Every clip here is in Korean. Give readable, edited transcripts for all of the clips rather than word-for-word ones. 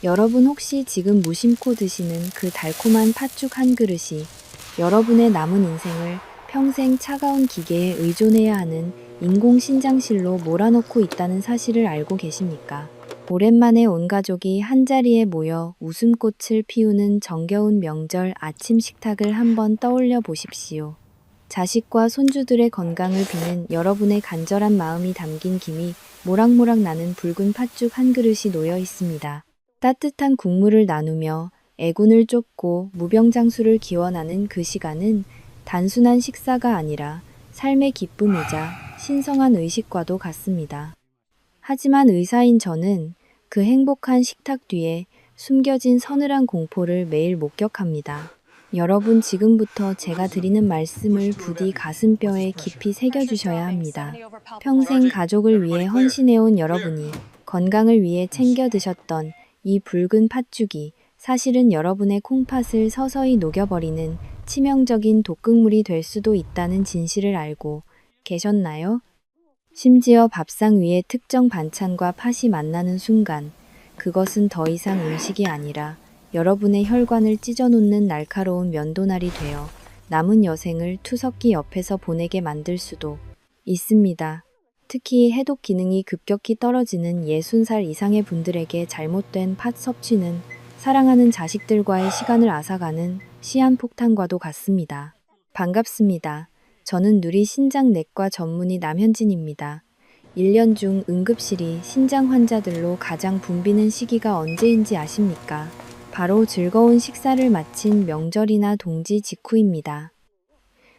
여러분 혹시 지금 무심코 드시는 그 달콤한 팥죽 한 그릇이 여러분의 남은 인생을 평생 차가운 기계에 의존해야 하는 인공신장실로 몰아넣고 있다는 사실을 알고 계십니까? 오랜만에 온 가족이 한자리에 모여 웃음꽃을 피우는 정겨운 명절 아침 식탁을 한번 떠올려 보십시오. 자식과 손주들의 건강을 비는 여러분의 간절한 마음이 담긴 김이 모락모락 나는 붉은 팥죽 한 그릇이 놓여 있습니다. 따뜻한 국물을 나누며 애군을 쫓고 무병장수를 기원하는 그 시간은 단순한 식사가 아니라 삶의 기쁨이자 신성한 의식과도 같습니다. 하지만 의사인 저는 그 행복한 식탁 뒤에 숨겨진 서늘한 공포를 매일 목격합니다. 여러분, 지금부터 제가 드리는 말씀을 부디 가슴뼈에 깊이 새겨주셔야 합니다. 평생 가족을 위해 헌신해온 여러분이 건강을 위해 챙겨 드셨던 이 붉은 팥죽이 사실은 여러분의 콩팥을 서서히 녹여버리는 치명적인 독극물이 될 수도 있다는 진실을 알고 계셨나요? 심지어 밥상 위에 특정 반찬과 팥이 만나는 순간 그것은 더 이상 음식이 아니라 여러분의 혈관을 찢어놓는 날카로운 면도날이 되어 남은 여생을 투석기 옆에서 보내게 만들 수도 있습니다. 특히 해독 기능이 급격히 떨어지는 60살 이상의 분들에게 잘못된 팥 섭취는 사랑하는 자식들과의 시간을 앗아가는 시한폭탄과도 같습니다. 반갑습니다. 저는 누리신장내과 전문의 남현진입니다. 1년 중 응급실이 신장 환자들로 가장 붐비는 시기가 언제인지 아십니까? 바로 즐거운 식사를 마친 명절이나 동지 직후입니다.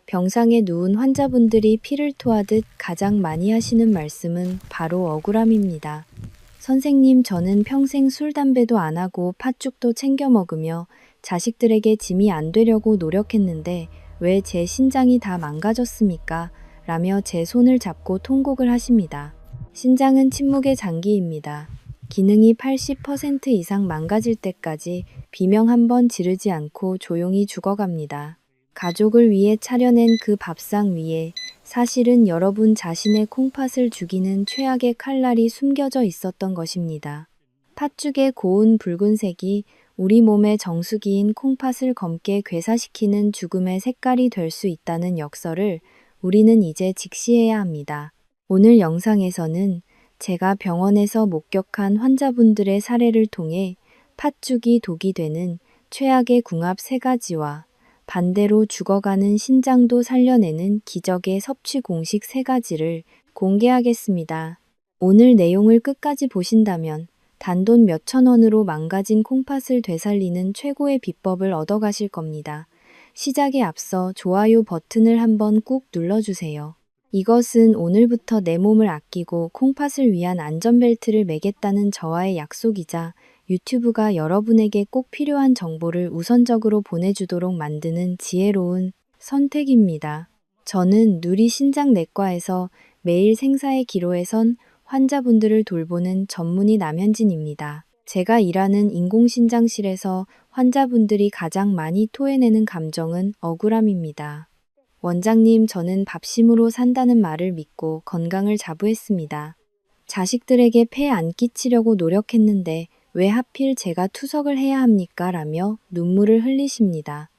병상에 누운 환자분들이 피를 토하듯 가장 많이 하시는 말씀은 바로 억울함입니다. 선생님, 저는 평생 술, 담배도 안 하고 팥죽도 챙겨 먹으며 자식들에게 짐이 안 되려고 노력했는데 왜 제 신장이 다 망가졌습니까? 라며 제 손을 잡고 통곡을 하십니다. 신장은 침묵의 장기입니다. 기능이 80% 이상 망가질 때까지 비명 한 번 지르지 않고 조용히 죽어갑니다. 가족을 위해 차려낸 그 밥상 위에 사실은 여러분 자신의 콩팥을 죽이는 최악의 칼날이 숨겨져 있었던 것입니다. 팥죽의 고운 붉은색이 우리 몸의 정수기인 콩팥을 검게 괴사시키는 죽음의 색깔이 될 수 있다는 역설을 우리는 이제 직시해야 합니다. 오늘 영상에서는 제가 병원에서 목격한 환자분들의 사례를 통해 팥죽이 독이 되는 최악의 궁합 3가지와 반대로 죽어가는 신장도 살려내는 기적의 섭취 공식 3가지를 공개하겠습니다. 오늘 내용을 끝까지 보신다면 단돈 몇천 원으로 망가진 콩팥을 되살리는 최고의 비법을 얻어가실 겁니다. 시작에 앞서 좋아요 버튼을 한번 꾹 눌러주세요. 이것은 오늘부터 내 몸을 아끼고 콩팥을 위한 안전벨트를 매겠다는 저와의 약속이자 유튜브가 여러분에게 꼭 필요한 정보를 우선적으로 보내주도록 만드는 지혜로운 선택입니다. 저는 누리신장내과에서 매일 생사의 기로에 선 환자분들을 돌보는 전문의 남현진입니다. 제가 일하는 인공신장실에서 환자분들이 가장 많이 토해내는 감정은 억울함입니다. 원장님, 저는 밥심으로 산다는 말을 믿고 건강을 자부했습니다. 자식들에게 폐 안 끼치려고 노력했는데 왜 하필 제가 투석을 해야 합니까? 라며 눈물을 흘리십니다.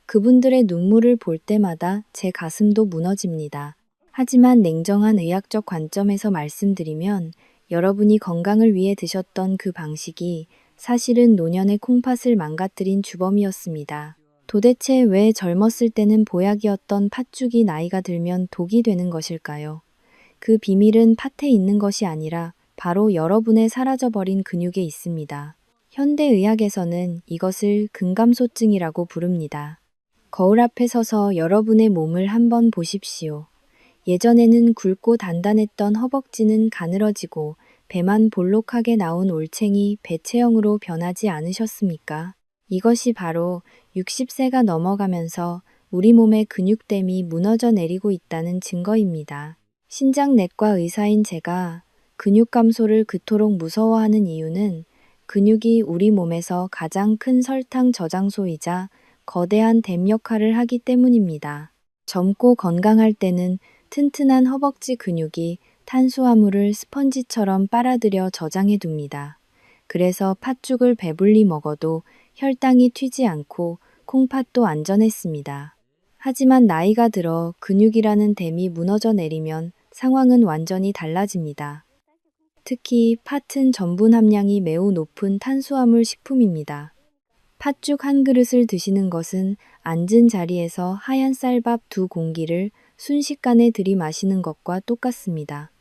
그분들의 눈물을 볼 때마다 제 가슴도 무너집니다. 하지만 냉정한 의학적 관점에서 말씀드리면 여러분이 건강을 위해 드셨던 그 방식이 사실은 노년의 콩팥을 망가뜨린 주범이었습니다. 도대체 왜 젊었을 때는 보약이었던 팥죽이 나이가 들면 독이 되는 것일까요? 그 비밀은 팥에 있는 것이 아니라 바로 여러분의 사라져버린 근육에 있습니다. 현대의학에서는 이것을 근감소증이라고 부릅니다. 거울 앞에 서서 여러분의 몸을 한번 보십시오. 예전에는 굵고 단단했던 허벅지는 가늘어지고 배만 볼록하게 나온 올챙이 배체형으로 변하지 않으셨습니까? 이것이 바로 60세가 넘어가면서 우리 몸의 근육댐이 무너져 내리고 있다는 증거입니다. 신장내과 의사인 제가 근육 감소를 그토록 무서워하는 이유는 근육이 우리 몸에서 가장 큰 설탕 저장소이자 거대한 댐 역할을 하기 때문입니다. 젊고 건강할 때는 튼튼한 허벅지 근육이 탄수화물을 스펀지처럼 빨아들여 저장해 둡니다. 그래서 팥죽을 배불리 먹어도 혈당이 튀지 않고 콩팥도 안전했습니다. 하지만 나이가 들어 근육이라는 댐이 무너져 내리면 상황은 완전히 달라집니다. 특히 팥은 전분 함량이 매우 높은 탄수화물 식품입니다. 팥죽 한 그릇을 드시는 것은 앉은 자리에서 하얀 쌀밥 2공기를 순식간에 들이마시는 것과 똑같습니다.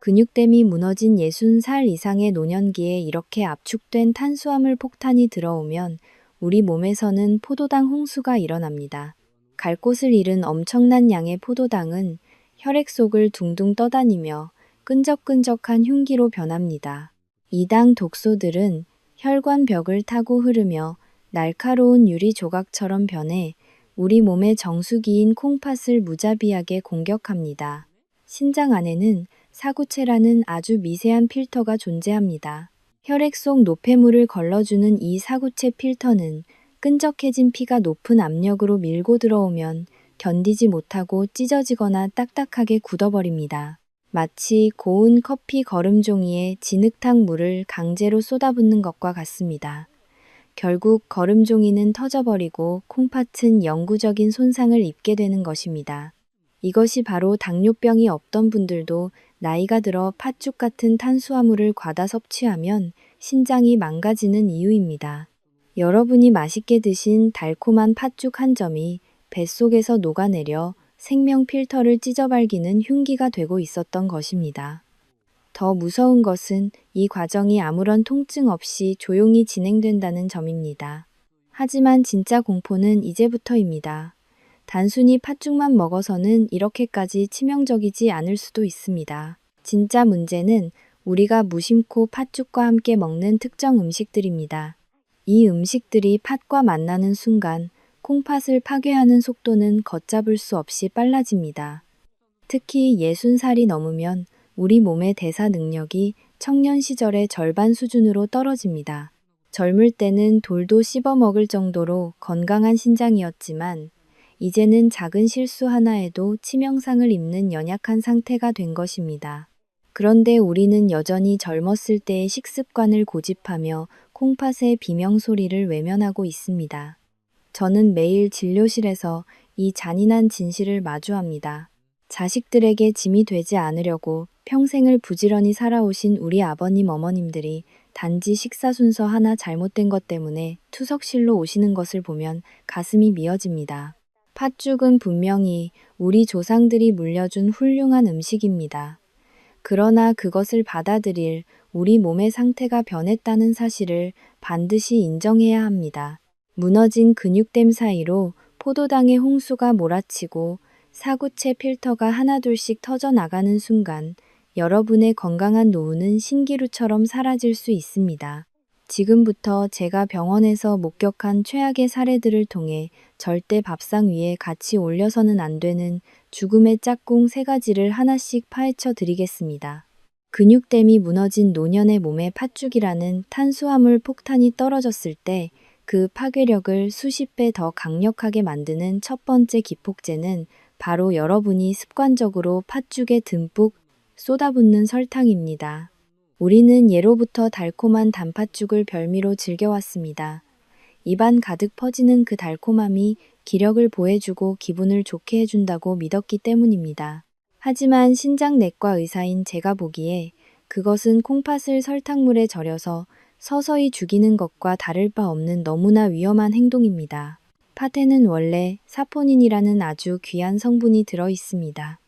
근육댐이 무너진 60살 이상의 노년기에 이렇게 압축된 탄수화물 폭탄이 들어오면 우리 몸에서는 포도당 홍수가 일어납니다. 갈 곳을 잃은 엄청난 양의 포도당은 혈액 속을 둥둥 떠다니며 끈적끈적한 흉기로 변합니다. 이 당 독소들은 혈관 벽을 타고 흐르며 날카로운 유리 조각처럼 변해 우리 몸의 정수기인 콩팥을 무자비하게 공격합니다. 신장 안에는 사구체라는 아주 미세한 필터가 존재합니다. 혈액 속 노폐물을 걸러주는 이 사구체 필터는 끈적해진 피가 높은 압력으로 밀고 들어오면 견디지 못하고 찢어지거나 딱딱하게 굳어버립니다. 마치 고운 커피 거름종이에 진흙탕 물을 강제로 쏟아붓는 것과 같습니다. 결국 거름종이는 터져버리고 콩팥은 영구적인 손상을 입게 되는 것입니다. 이것이 바로 당뇨병이 없던 분들도 나이가 들어 팥죽 같은 탄수화물을 과다 섭취하면 신장이 망가지는 이유입니다. 여러분이 맛있게 드신 달콤한 팥죽 한 점이 뱃속에서 녹아내려 생명 필터를 찢어발기는 흉기가 되고 있었던 것입니다. 더 무서운 것은 이 과정이 아무런 통증 없이 조용히 진행된다는 점입니다. 하지만 진짜 공포는 이제부터입니다. 단순히 팥죽만 먹어서는 이렇게까지 치명적이지 않을 수도 있습니다. 진짜 문제는 우리가 무심코 팥죽과 함께 먹는 특정 음식들입니다. 이 음식들이 팥과 만나는 순간 콩팥을 파괴하는 속도는 걷잡을 수 없이 빨라집니다. 특히 60살이 넘으면 우리 몸의 대사 능력이 청년 시절의 절반 수준으로 떨어집니다. 젊을 때는 돌도 씹어 먹을 정도로 건강한 신장이었지만 이제는 작은 실수 하나에도 치명상을 입는 연약한 상태가 된 것입니다. 그런데 우리는 여전히 젊었을 때의 식습관을 고집하며 콩팥의 비명소리를 외면하고 있습니다. 저는 매일 진료실에서 이 잔인한 진실을 마주합니다. 자식들에게 짐이 되지 않으려고 평생을 부지런히 살아오신 우리 아버님 어머님들이 단지 식사 순서 하나 잘못된 것 때문에 투석실로 오시는 것을 보면 가슴이 미어집니다. 팥죽은 분명히 우리 조상들이 물려준 훌륭한 음식입니다. 그러나 그것을 받아들일 우리 몸의 상태가 변했다는 사실을 반드시 인정해야 합니다. 무너진 근육댐 사이로 포도당의 홍수가 몰아치고 사구체 필터가 하나둘씩 터져나가는 순간 여러분의 건강한 노후는 신기루처럼 사라질 수 있습니다. 지금부터 제가 병원에서 목격한 최악의 사례들을 통해 절대 밥상 위에 같이 올려서는 안 되는 죽음의 짝꿍 3가지를 하나씩 파헤쳐 드리겠습니다. 근육댐이 무너진 노년의 몸에 팥죽이라는 탄수화물 폭탄이 떨어졌을 때 그 파괴력을 수십 배 더 강력하게 만드는 첫 번째 기폭제는 바로 여러분이 습관적으로 팥죽에 듬뿍 쏟아붓는 설탕입니다. 우리는 예로부터 달콤한 단팥죽을 별미로 즐겨왔습니다. 입안 가득 퍼지는 그 달콤함이 기력을 보해주고 기분을 좋게 해준다고 믿었기 때문입니다. 하지만 신장내과 의사인 제가 보기에 그것은 콩팥을 설탕물에 절여서 서서히 죽이는 것과 다를 바 없는 너무나 위험한 행동입니다. 팥에는 원래 사포닌이라는 아주 귀한 성분이 들어 있습니다.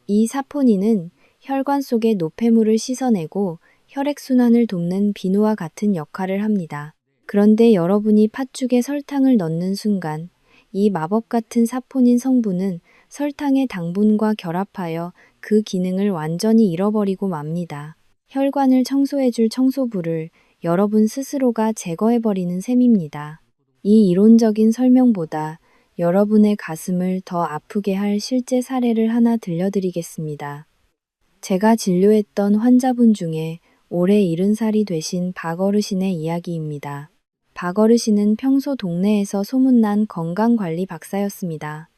이 사포닌은 혈관 속의 노폐물을 씻어내고 혈액순환을 돕는 비누와 같은 역할을 합니다. 그런데 여러분이 팥죽에 설탕을 넣는 순간 이 마법 같은 사포닌 성분은 설탕의 당분과 결합하여 그 기능을 완전히 잃어버리고 맙니다. 혈관을 청소해줄 청소부를 여러분 스스로가 제거해버리는 셈입니다. 이 이론적인 설명보다 여러분의 가슴을 더 아프게 할 실제 사례를 하나 들려드리겠습니다. 제가 진료했던 환자분 중에 올해 70살이 되신 박 어르신의 이야기입니다. 박 어르신은 평소 동네에서 소문난 건강관리 박사였습니다.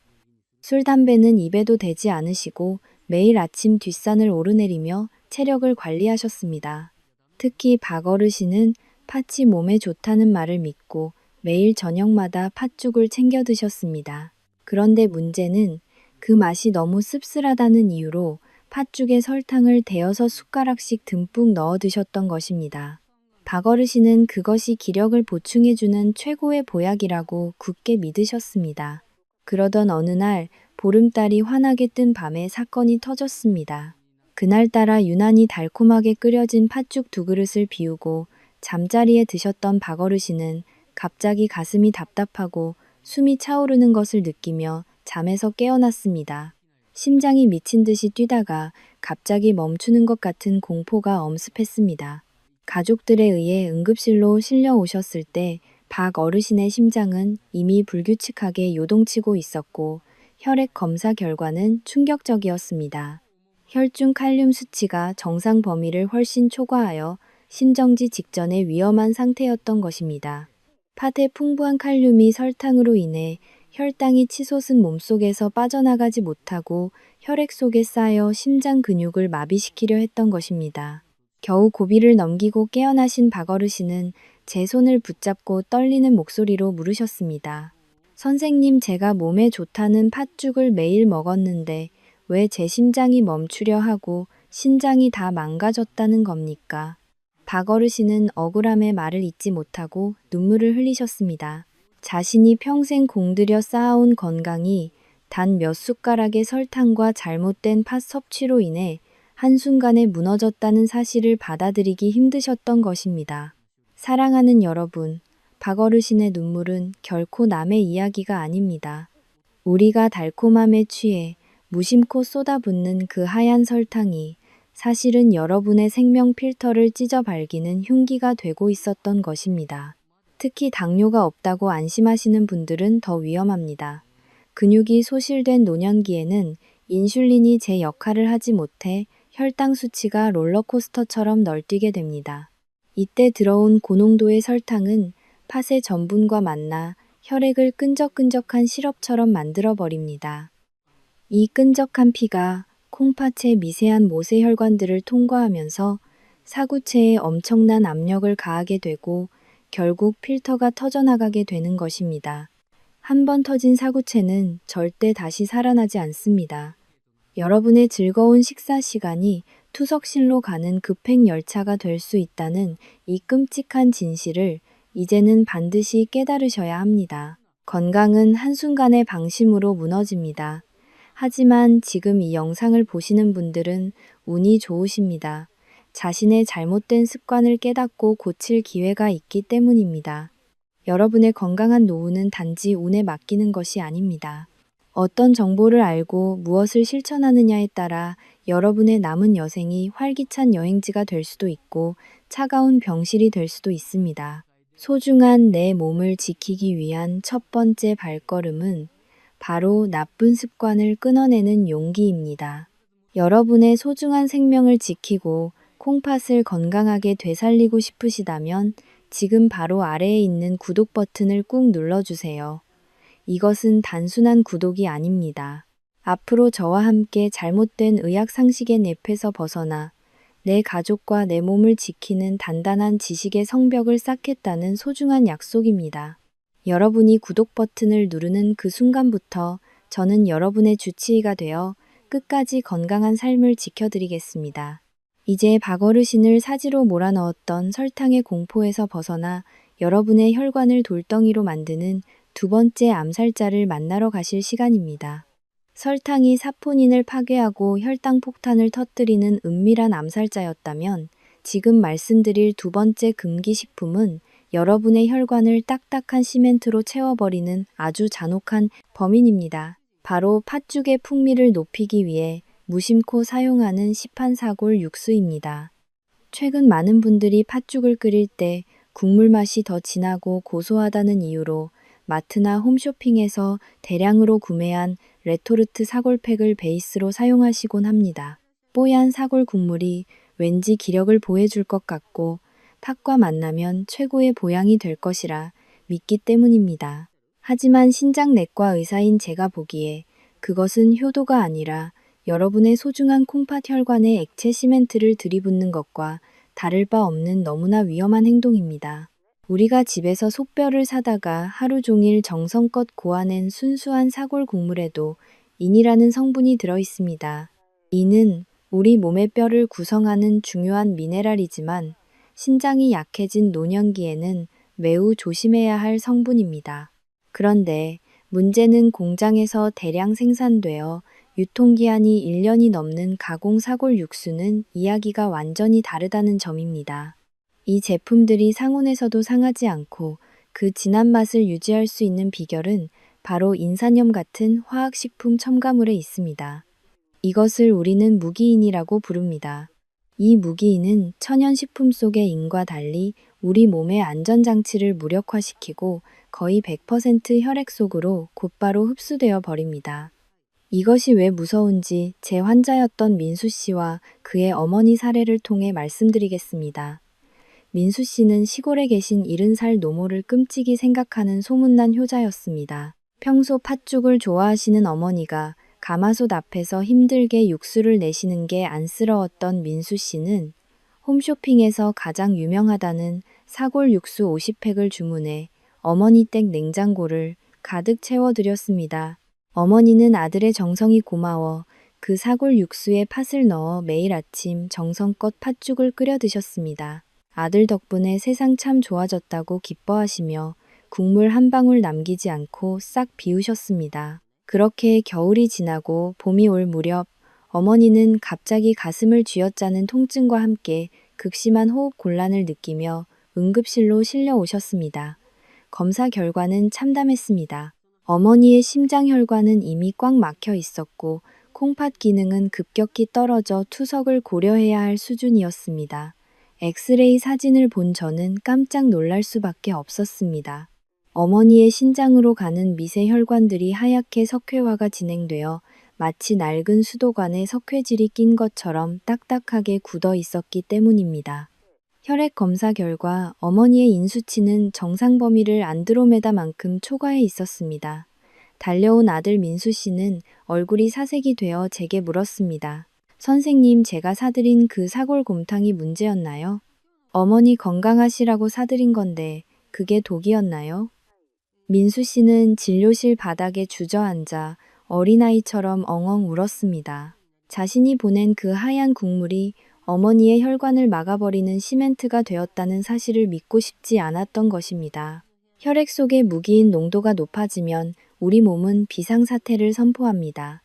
술, 담배는 입에도 대지 않으시고 매일 아침 뒷산을 오르내리며 체력을 관리하셨습니다. 특히 박 어르신은 팥이 몸에 좋다는 말을 믿고 매일 저녁마다 팥죽을 챙겨 드셨습니다. 그런데 문제는 그 맛이 너무 씁쓸하다는 이유로 팥죽에 설탕을 대여섯 숟가락씩 듬뿍 넣어 드셨던 것입니다. 박 어르신은 그것이 기력을 보충해주는 최고의 보약이라고 굳게 믿으셨습니다. 그러던 어느 날 보름달이 환하게 뜬 밤에 사건이 터졌습니다. 그날따라 유난히 달콤하게 끓여진 팥죽 두 그릇을 비우고 잠자리에 드셨던 박 어르신은 갑자기 가슴이 답답하고 숨이 차오르는 것을 느끼며 잠에서 깨어났습니다. 심장이 미친 듯이 뛰다가 갑자기 멈추는 것 같은 공포가 엄습했습니다. 가족들에 의해 응급실로 실려 오셨을 때 박 어르신의 심장은 이미 불규칙하게 요동치고 있었고 혈액 검사 결과는 충격적이었습니다. 혈중 칼륨 수치가 정상 범위를 훨씬 초과하여 심정지 직전의 위험한 상태였던 것입니다. 팥의 풍부한 칼륨이 설탕으로 인해 혈당이 치솟은 몸속에서 빠져나가지 못하고 혈액 속에 쌓여 심장 근육을 마비시키려 했던 것입니다. 겨우 고비를 넘기고 깨어나신 박 어르신은 제 손을 붙잡고 떨리는 목소리로 물으셨습니다. 선생님, 제가 몸에 좋다는 팥죽을 매일 먹었는데 왜 제 심장이 멈추려 하고 신장이 다 망가졌다는 겁니까? 박 어르신은 억울함에 말을 잇지 못하고 눈물을 흘리셨습니다. 자신이 평생 공들여 쌓아온 건강이 단 몇 숟가락의 설탕과 잘못된 팥 섭취로 인해 한순간에 무너졌다는 사실을 받아들이기 힘드셨던 것입니다. 사랑하는 여러분, 박 어르신의 눈물은 결코 남의 이야기가 아닙니다. 우리가 달콤함에 취해 무심코 쏟아붓는 그 하얀 설탕이 사실은 여러분의 생명 필터를 찢어 발기는 흉기가 되고 있었던 것입니다. 특히 당뇨가 없다고 안심하시는 분들은 더 위험합니다. 근육이 소실된 노년기에는 인슐린이 제 역할을 하지 못해 혈당 수치가 롤러코스터처럼 널뛰게 됩니다. 이때 들어온 고농도의 설탕은 팥의 전분과 만나 혈액을 끈적끈적한 시럽처럼 만들어버립니다. 이 끈적한 피가 콩팥의 미세한 모세혈관들을 통과하면서 사구체에 엄청난 압력을 가하게 되고 결국 필터가 터져나가게 되는 것입니다. 한 번 터진 사구체는 절대 다시 살아나지 않습니다. 여러분의 즐거운 식사 시간이 투석실로 가는 급행 열차가 될 수 있다는 이 끔찍한 진실을 이제는 반드시 깨달으셔야 합니다. 건강은 한순간의 방심으로 무너집니다. 하지만 지금 이 영상을 보시는 분들은 운이 좋으십니다. 자신의 잘못된 습관을 깨닫고 고칠 기회가 있기 때문입니다. 여러분의 건강한 노후는 단지 운에 맡기는 것이 아닙니다. 어떤 정보를 알고 무엇을 실천하느냐에 따라 여러분의 남은 여생이 활기찬 여행지가 될 수도 있고 차가운 병실이 될 수도 있습니다. 소중한 내 몸을 지키기 위한 첫 번째 발걸음은 바로 나쁜 습관을 끊어내는 용기입니다. 여러분의 소중한 생명을 지키고 콩팥을 건강하게 되살리고 싶으시다면 지금 바로 아래에 있는 구독 버튼을 꾹 눌러주세요. 이것은 단순한 구독이 아닙니다. 앞으로 저와 함께 잘못된 의학 상식의 늪에서 벗어나 내 가족과 내 몸을 지키는 단단한 지식의 성벽을 쌓겠다는 소중한 약속입니다. 여러분이 구독 버튼을 누르는 그 순간부터 저는 여러분의 주치의가 되어 끝까지 건강한 삶을 지켜드리겠습니다. 이제 박 어르신을 사지로 몰아넣었던 설탕의 공포에서 벗어나 여러분의 혈관을 돌덩이로 만드는 두 번째 암살자를 만나러 가실 시간입니다. 설탕이 사포닌을 파괴하고 혈당 폭탄을 터뜨리는 은밀한 암살자였다면 지금 말씀드릴 두 번째 금기식품은 여러분의 혈관을 딱딱한 시멘트로 채워버리는 아주 잔혹한 범인입니다. 바로 팥죽의 풍미를 높이기 위해 무심코 사용하는 시판사골 육수입니다. 최근 많은 분들이 팥죽을 끓일 때 국물 맛이 더 진하고 고소하다는 이유로 마트나 홈쇼핑에서 대량으로 구매한 레토르트 사골팩을 베이스로 사용하시곤 합니다. 뽀얀 사골 국물이 왠지 기력을 보해줄 것 같고 팥과 만나면 최고의 보양이 될 것이라 믿기 때문입니다. 하지만 신장내과 의사인 제가 보기에 그것은 효도가 아니라 여러분의 소중한 콩팥 혈관에 액체 시멘트를 들이붓는 것과 다를 바 없는 너무나 위험한 행동입니다. 우리가 집에서 속뼈를 사다가 하루 종일 정성껏 고아낸 순수한 사골 국물에도 인이라는 성분이 들어 있습니다. 인은 우리 몸의 뼈를 구성하는 중요한 미네랄이지만 신장이 약해진 노년기에는 매우 조심해야 할 성분입니다. 그런데 문제는 공장에서 대량 생산되어 유통기한이 1년이 넘는 가공 사골 육수는 이야기가 완전히 다르다는 점입니다. 이 제품들이 상온에서도 상하지 않고 그 진한 맛을 유지할 수 있는 비결은 바로 인산염 같은 화학식품 첨가물에 있습니다. 이것을 우리는 무기인이라고 부릅니다. 이 무기인은 천연식품 속의 인과 달리 우리 몸의 안전장치를 무력화시키고 거의 100% 혈액 속으로 곧바로 흡수되어 버립니다. 이것이 왜 무서운지 제 환자였던 민수 씨와 그의 어머니 사례를 통해 말씀드리겠습니다. 민수 씨는 시골에 계신 70살 노모를 끔찍이 생각하는 소문난 효자였습니다. 평소 팥죽을 좋아하시는 어머니가 가마솥 앞에서 힘들게 육수를 내시는 게 안쓰러웠던 민수 씨는 홈쇼핑에서 가장 유명하다는 사골 육수 50팩을 주문해 어머니 댁 냉장고를 가득 채워드렸습니다. 어머니는 아들의 정성이 고마워 그 사골 육수에 팥을 넣어 매일 아침 정성껏 팥죽을 끓여 드셨습니다. 아들 덕분에 세상 참 좋아졌다고 기뻐하시며 국물 한 방울 남기지 않고 싹 비우셨습니다. 그렇게 겨울이 지나고 봄이 올 무렵 어머니는 갑자기 가슴을 쥐어짜는 통증과 함께 극심한 호흡 곤란을 느끼며 응급실로 실려 오셨습니다. 검사 결과는 참담했습니다. 어머니의 심장혈관은 이미 꽉 막혀 있었고 콩팥 기능은 급격히 떨어져 투석을 고려해야 할 수준이었습니다. 엑스레이 사진을 본 저는 깜짝 놀랄 수밖에 없었습니다. 어머니의 신장으로 가는 미세 혈관들이 하얗게 석회화가 진행되어 마치 낡은 수도관에 석회질이 낀 것처럼 딱딱하게 굳어 있었기 때문입니다. 혈액 검사 결과 어머니의 인수치는 정상 범위를 안드로메다만큼 초과해 있었습니다. 달려온 아들 민수 씨는 얼굴이 사색이 되어 제게 물었습니다. 선생님, 제가 사드린 그 사골곰탕이 문제였나요? 어머니 건강하시라고 사드린 건데 그게 독이었나요? 민수 씨는 진료실 바닥에 주저앉아 어린아이처럼 엉엉 울었습니다. 자신이 보낸 그 하얀 국물이 어머니의 혈관을 막아버리는 시멘트가 되었다는 사실을 믿고 싶지 않았던 것입니다. 혈액 속의 무기인 농도가 높아지면 우리 몸은 비상사태를 선포합니다.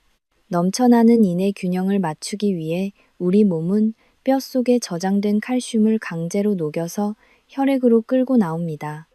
넘쳐나는 인의 균형을 맞추기 위해 우리 몸은 뼈 속에 저장된 칼슘을 강제로 녹여서 혈액으로 끌고 나옵니다.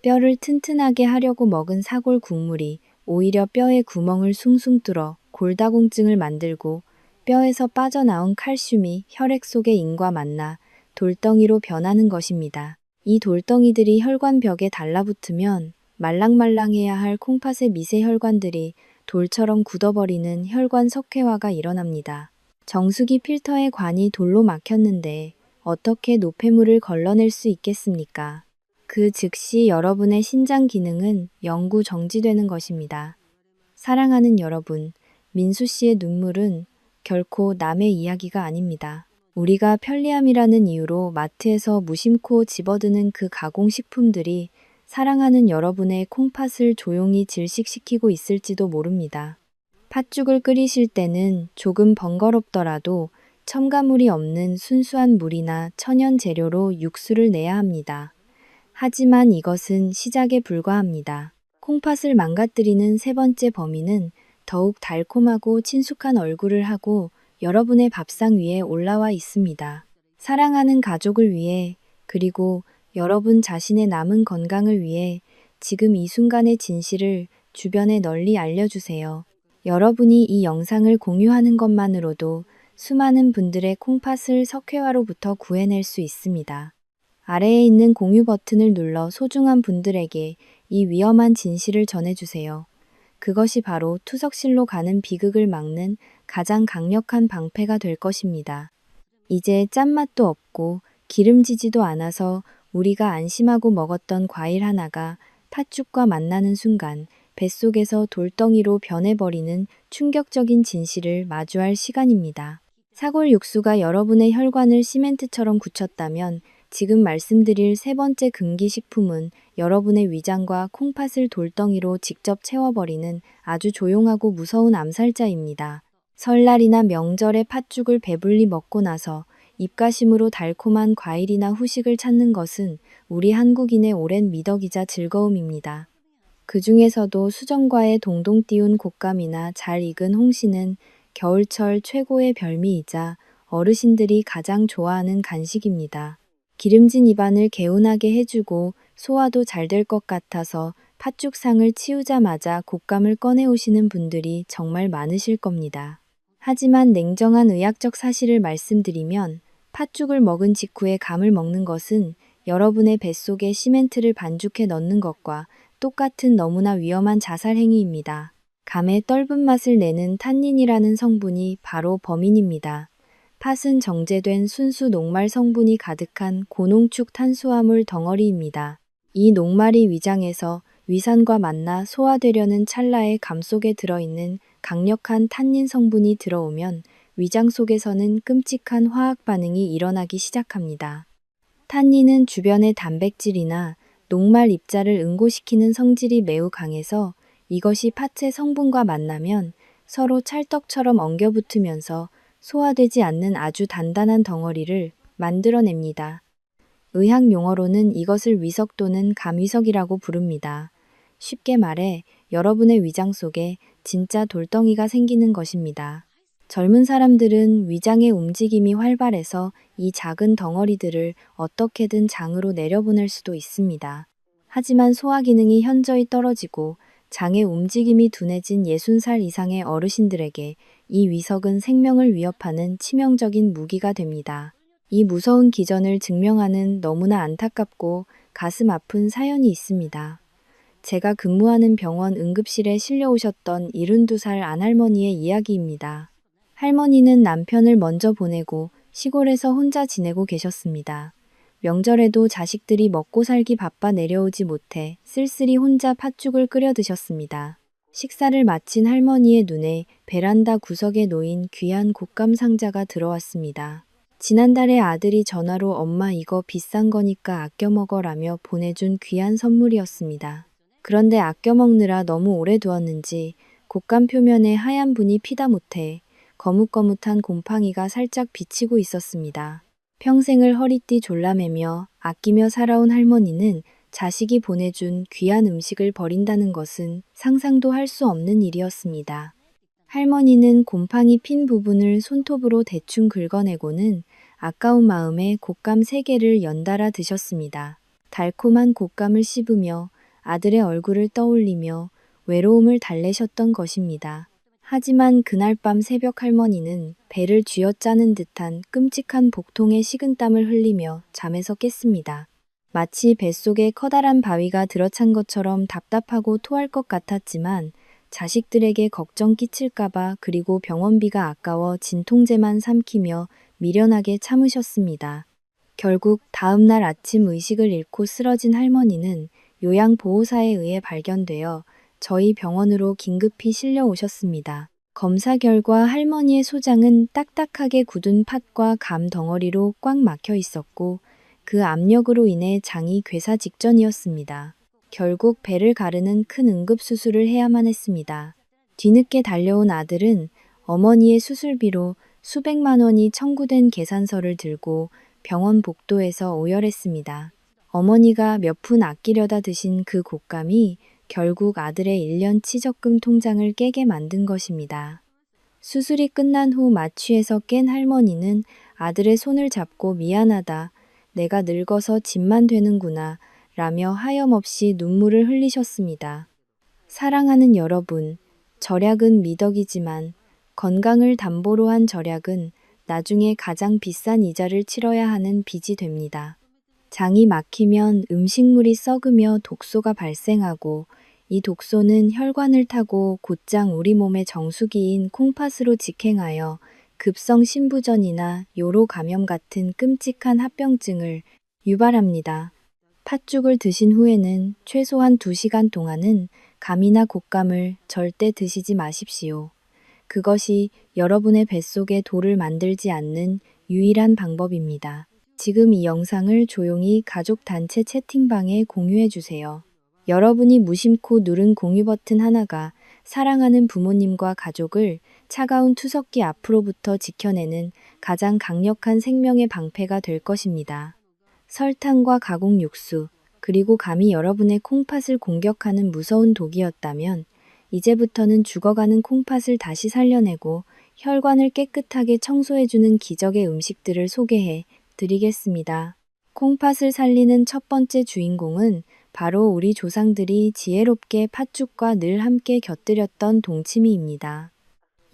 뼈를 튼튼하게 하려고 먹은 사골 국물이 오히려 뼈의 구멍을 숭숭 뚫어 골다공증을 만들고 뼈에서 빠져나온 칼슘이 혈액 속의 인과 만나 돌덩이로 변하는 것입니다. 이 돌덩이들이 혈관벽에 달라붙으면 말랑말랑해야 할 콩팥의 미세 혈관들이 돌처럼 굳어버리는 혈관 석회화가 일어납니다. 정수기 필터의 관이 돌로 막혔는데 어떻게 노폐물을 걸러낼 수 있겠습니까? 그 즉시 여러분의 신장 기능은 영구 정지되는 것입니다. 사랑하는 여러분, 민수 씨의 눈물은 결코 남의 이야기가 아닙니다. 우리가 편리함이라는 이유로 마트에서 무심코 집어드는 그 가공식품들이 사랑하는 여러분의 콩팥을 조용히 질식시키고 있을지도 모릅니다. 팥죽을 끓이실 때는 조금 번거롭더라도 첨가물이 없는 순수한 물이나 천연 재료로 육수를 내야 합니다. 하지만 이것은 시작에 불과합니다. 콩팥을 망가뜨리는 세 번째 범인은 더욱 달콤하고 친숙한 얼굴을 하고 여러분의 밥상 위에 올라와 있습니다. 사랑하는 가족을 위해 그리고 여러분 자신의 남은 건강을 위해 지금 이 순간의 진실을 주변에 널리 알려주세요. 여러분이 이 영상을 공유하는 것만으로도 수많은 분들의 콩팥을 석회화로부터 구해낼 수 있습니다. 아래에 있는 공유 버튼을 눌러 소중한 분들에게 이 위험한 진실을 전해주세요. 그것이 바로 투석실로 가는 비극을 막는 가장 강력한 방패가 될 것입니다. 이제 짠맛도 없고 기름지지도 않아서 우리가 안심하고 먹었던 과일 하나가 팥죽과 만나는 순간 뱃속에서 돌덩이로 변해버리는 충격적인 진실을 마주할 시간입니다. 사골 육수가 여러분의 혈관을 시멘트처럼 굳혔다면 지금 말씀드릴 세 번째 금기식품은 여러분의 위장과 콩팥을 돌덩이로 직접 채워버리는 아주 조용하고 무서운 암살자입니다. 설날이나 명절에 팥죽을 배불리 먹고 나서 입가심으로 달콤한 과일이나 후식을 찾는 것은 우리 한국인의 오랜 미덕이자 즐거움입니다. 그 중에서도 수정과의 동동 띄운 곶감이나 잘 익은 홍시는 겨울철 최고의 별미이자 어르신들이 가장 좋아하는 간식입니다. 기름진 입안을 개운하게 해주고 소화도 잘 될 것 같아서 팥죽상을 치우자마자 곶감을 꺼내오시는 분들이 정말 많으실 겁니다. 하지만 냉정한 의학적 사실을 말씀드리면 팥죽을 먹은 직후에 감을 먹는 것은 여러분의 뱃속에 시멘트를 반죽해 넣는 것과 똑같은 너무나 위험한 자살 행위입니다. 감의 떫은 맛을 내는 탄닌이라는 성분이 바로 범인입니다. 팥은 정제된 순수 녹말 성분이 가득한 고농축 탄수화물 덩어리입니다. 이 녹말이 위장에서 위산과 만나 소화되려는 찰나에 감 속에 들어있는 강력한 탄닌 성분이 들어오면 위장 속에서는 끔찍한 화학 반응이 일어나기 시작합니다. 탄닌은 주변의 단백질이나 녹말 입자를 응고시키는 성질이 매우 강해서 이것이 팥의 성분과 만나면 서로 찰떡처럼 엉겨붙으면서 소화되지 않는 아주 단단한 덩어리를 만들어냅니다. 의학 용어로는 이것을 위석 또는 감위석이라고 부릅니다. 쉽게 말해 여러분의 위장 속에 진짜 돌덩이가 생기는 것입니다. 젊은 사람들은 위장의 움직임이 활발해서 이 작은 덩어리들을 어떻게든 장으로 내려보낼 수도 있습니다. 하지만 소화 기능이 현저히 떨어지고 장의 움직임이 둔해진 60살 이상의 어르신들에게 이 위석은 생명을 위협하는 치명적인 무기가 됩니다. 이 무서운 기전을 증명하는 너무나 안타깝고 가슴 아픈 사연이 있습니다. 제가 근무하는 병원 응급실에 실려오셨던 72살 안할머니의 이야기입니다. 할머니는 남편을 먼저 보내고 시골에서 혼자 지내고 계셨습니다. 명절에도 자식들이 먹고 살기 바빠 내려오지 못해 쓸쓸히 혼자 팥죽을 끓여 드셨습니다. 식사를 마친 할머니의 눈에 베란다 구석에 놓인 귀한 곶감 상자가 들어왔습니다. 지난달에 아들이 전화로 엄마 이거 비싼 거니까 아껴 먹어라며 보내준 귀한 선물이었습니다. 그런데 아껴 먹느라 너무 오래 두었는지 곶감 표면에 하얀 분이 피다 못해 거뭇거뭇한 곰팡이가 살짝 비치고 있었습니다. 평생을 허리띠 졸라매며 아끼며 살아온 할머니는 자식이 보내준 귀한 음식을 버린다는 것은 상상도 할 수 없는 일이었습니다. 할머니는 곰팡이 핀 부분을 손톱으로 대충 긁어내고는 아까운 마음에 곶감 3개를 연달아 드셨습니다. 달콤한 곶감을 씹으며 아들의 얼굴을 떠올리며 외로움을 달래셨던 것입니다. 하지만 그날 밤 새벽 할머니는 배를 쥐어짜는 듯한 끔찍한 복통에 식은땀을 흘리며 잠에서 깼습니다. 마치 뱃속에 커다란 바위가 들어찬 것처럼 답답하고 토할 것 같았지만 자식들에게 걱정 끼칠까봐 그리고 병원비가 아까워 진통제만 삼키며 미련하게 참으셨습니다. 결국 다음 날 아침 의식을 잃고 쓰러진 할머니는 요양보호사에 의해 발견되어 저희 병원으로 긴급히 실려오셨습니다. 검사 결과 할머니의 소장은 딱딱하게 굳은 팥과 감 덩어리로 꽉 막혀 있었고 그 압력으로 인해 장이 괴사 직전이었습니다. 결국 배를 가르는 큰 응급수술을 해야만 했습니다. 뒤늦게 달려온 아들은 어머니의 수술비로 수백만 원이 청구된 계산서를 들고 병원 복도에서 오열했습니다. 어머니가 몇 푼 아끼려다 드신 그 곶감이 결국 아들의 1년 치적금 통장을 깨게 만든 것입니다. 수술이 끝난 후 마취해서 깬 할머니는 아들의 손을 잡고 미안하다, 내가 늙어서 짐만 되는구나 라며 하염없이 눈물을 흘리셨습니다. 사랑하는 여러분, 절약은 미덕이지만 건강을 담보로 한 절약은 나중에 가장 비싼 이자를 치러야 하는 빚이 됩니다. 장이 막히면 음식물이 썩으며 독소가 발생하고 이 독소는 혈관을 타고 곧장 우리 몸의 정수기인 콩팥으로 직행하여 급성 신부전이나 요로 감염 같은 끔찍한 합병증을 유발합니다. 팥죽을 드신 후에는 최소한 2시간 동안은 감이나 곶감을 절대 드시지 마십시오. 그것이 여러분의 뱃속에 돌을 만들지 않는 유일한 방법입니다. 지금 이 영상을 조용히 가족 단체 채팅방에 공유해 주세요. 여러분이 무심코 누른 공유 버튼 하나가 사랑하는 부모님과 가족을 차가운 투석기 앞으로부터 지켜내는 가장 강력한 생명의 방패가 될 것입니다. 설탕과 가공 육수, 그리고 감히 여러분의 콩팥을 공격하는 무서운 독이었다면 이제부터는 죽어가는 콩팥을 다시 살려내고 혈관을 깨끗하게 청소해주는 기적의 음식들을 소개해 드리겠습니다. 콩팥을 살리는 첫 번째 주인공은 바로 우리 조상들이 지혜롭게 팥죽과 늘 함께 곁들였던 동치미입니다.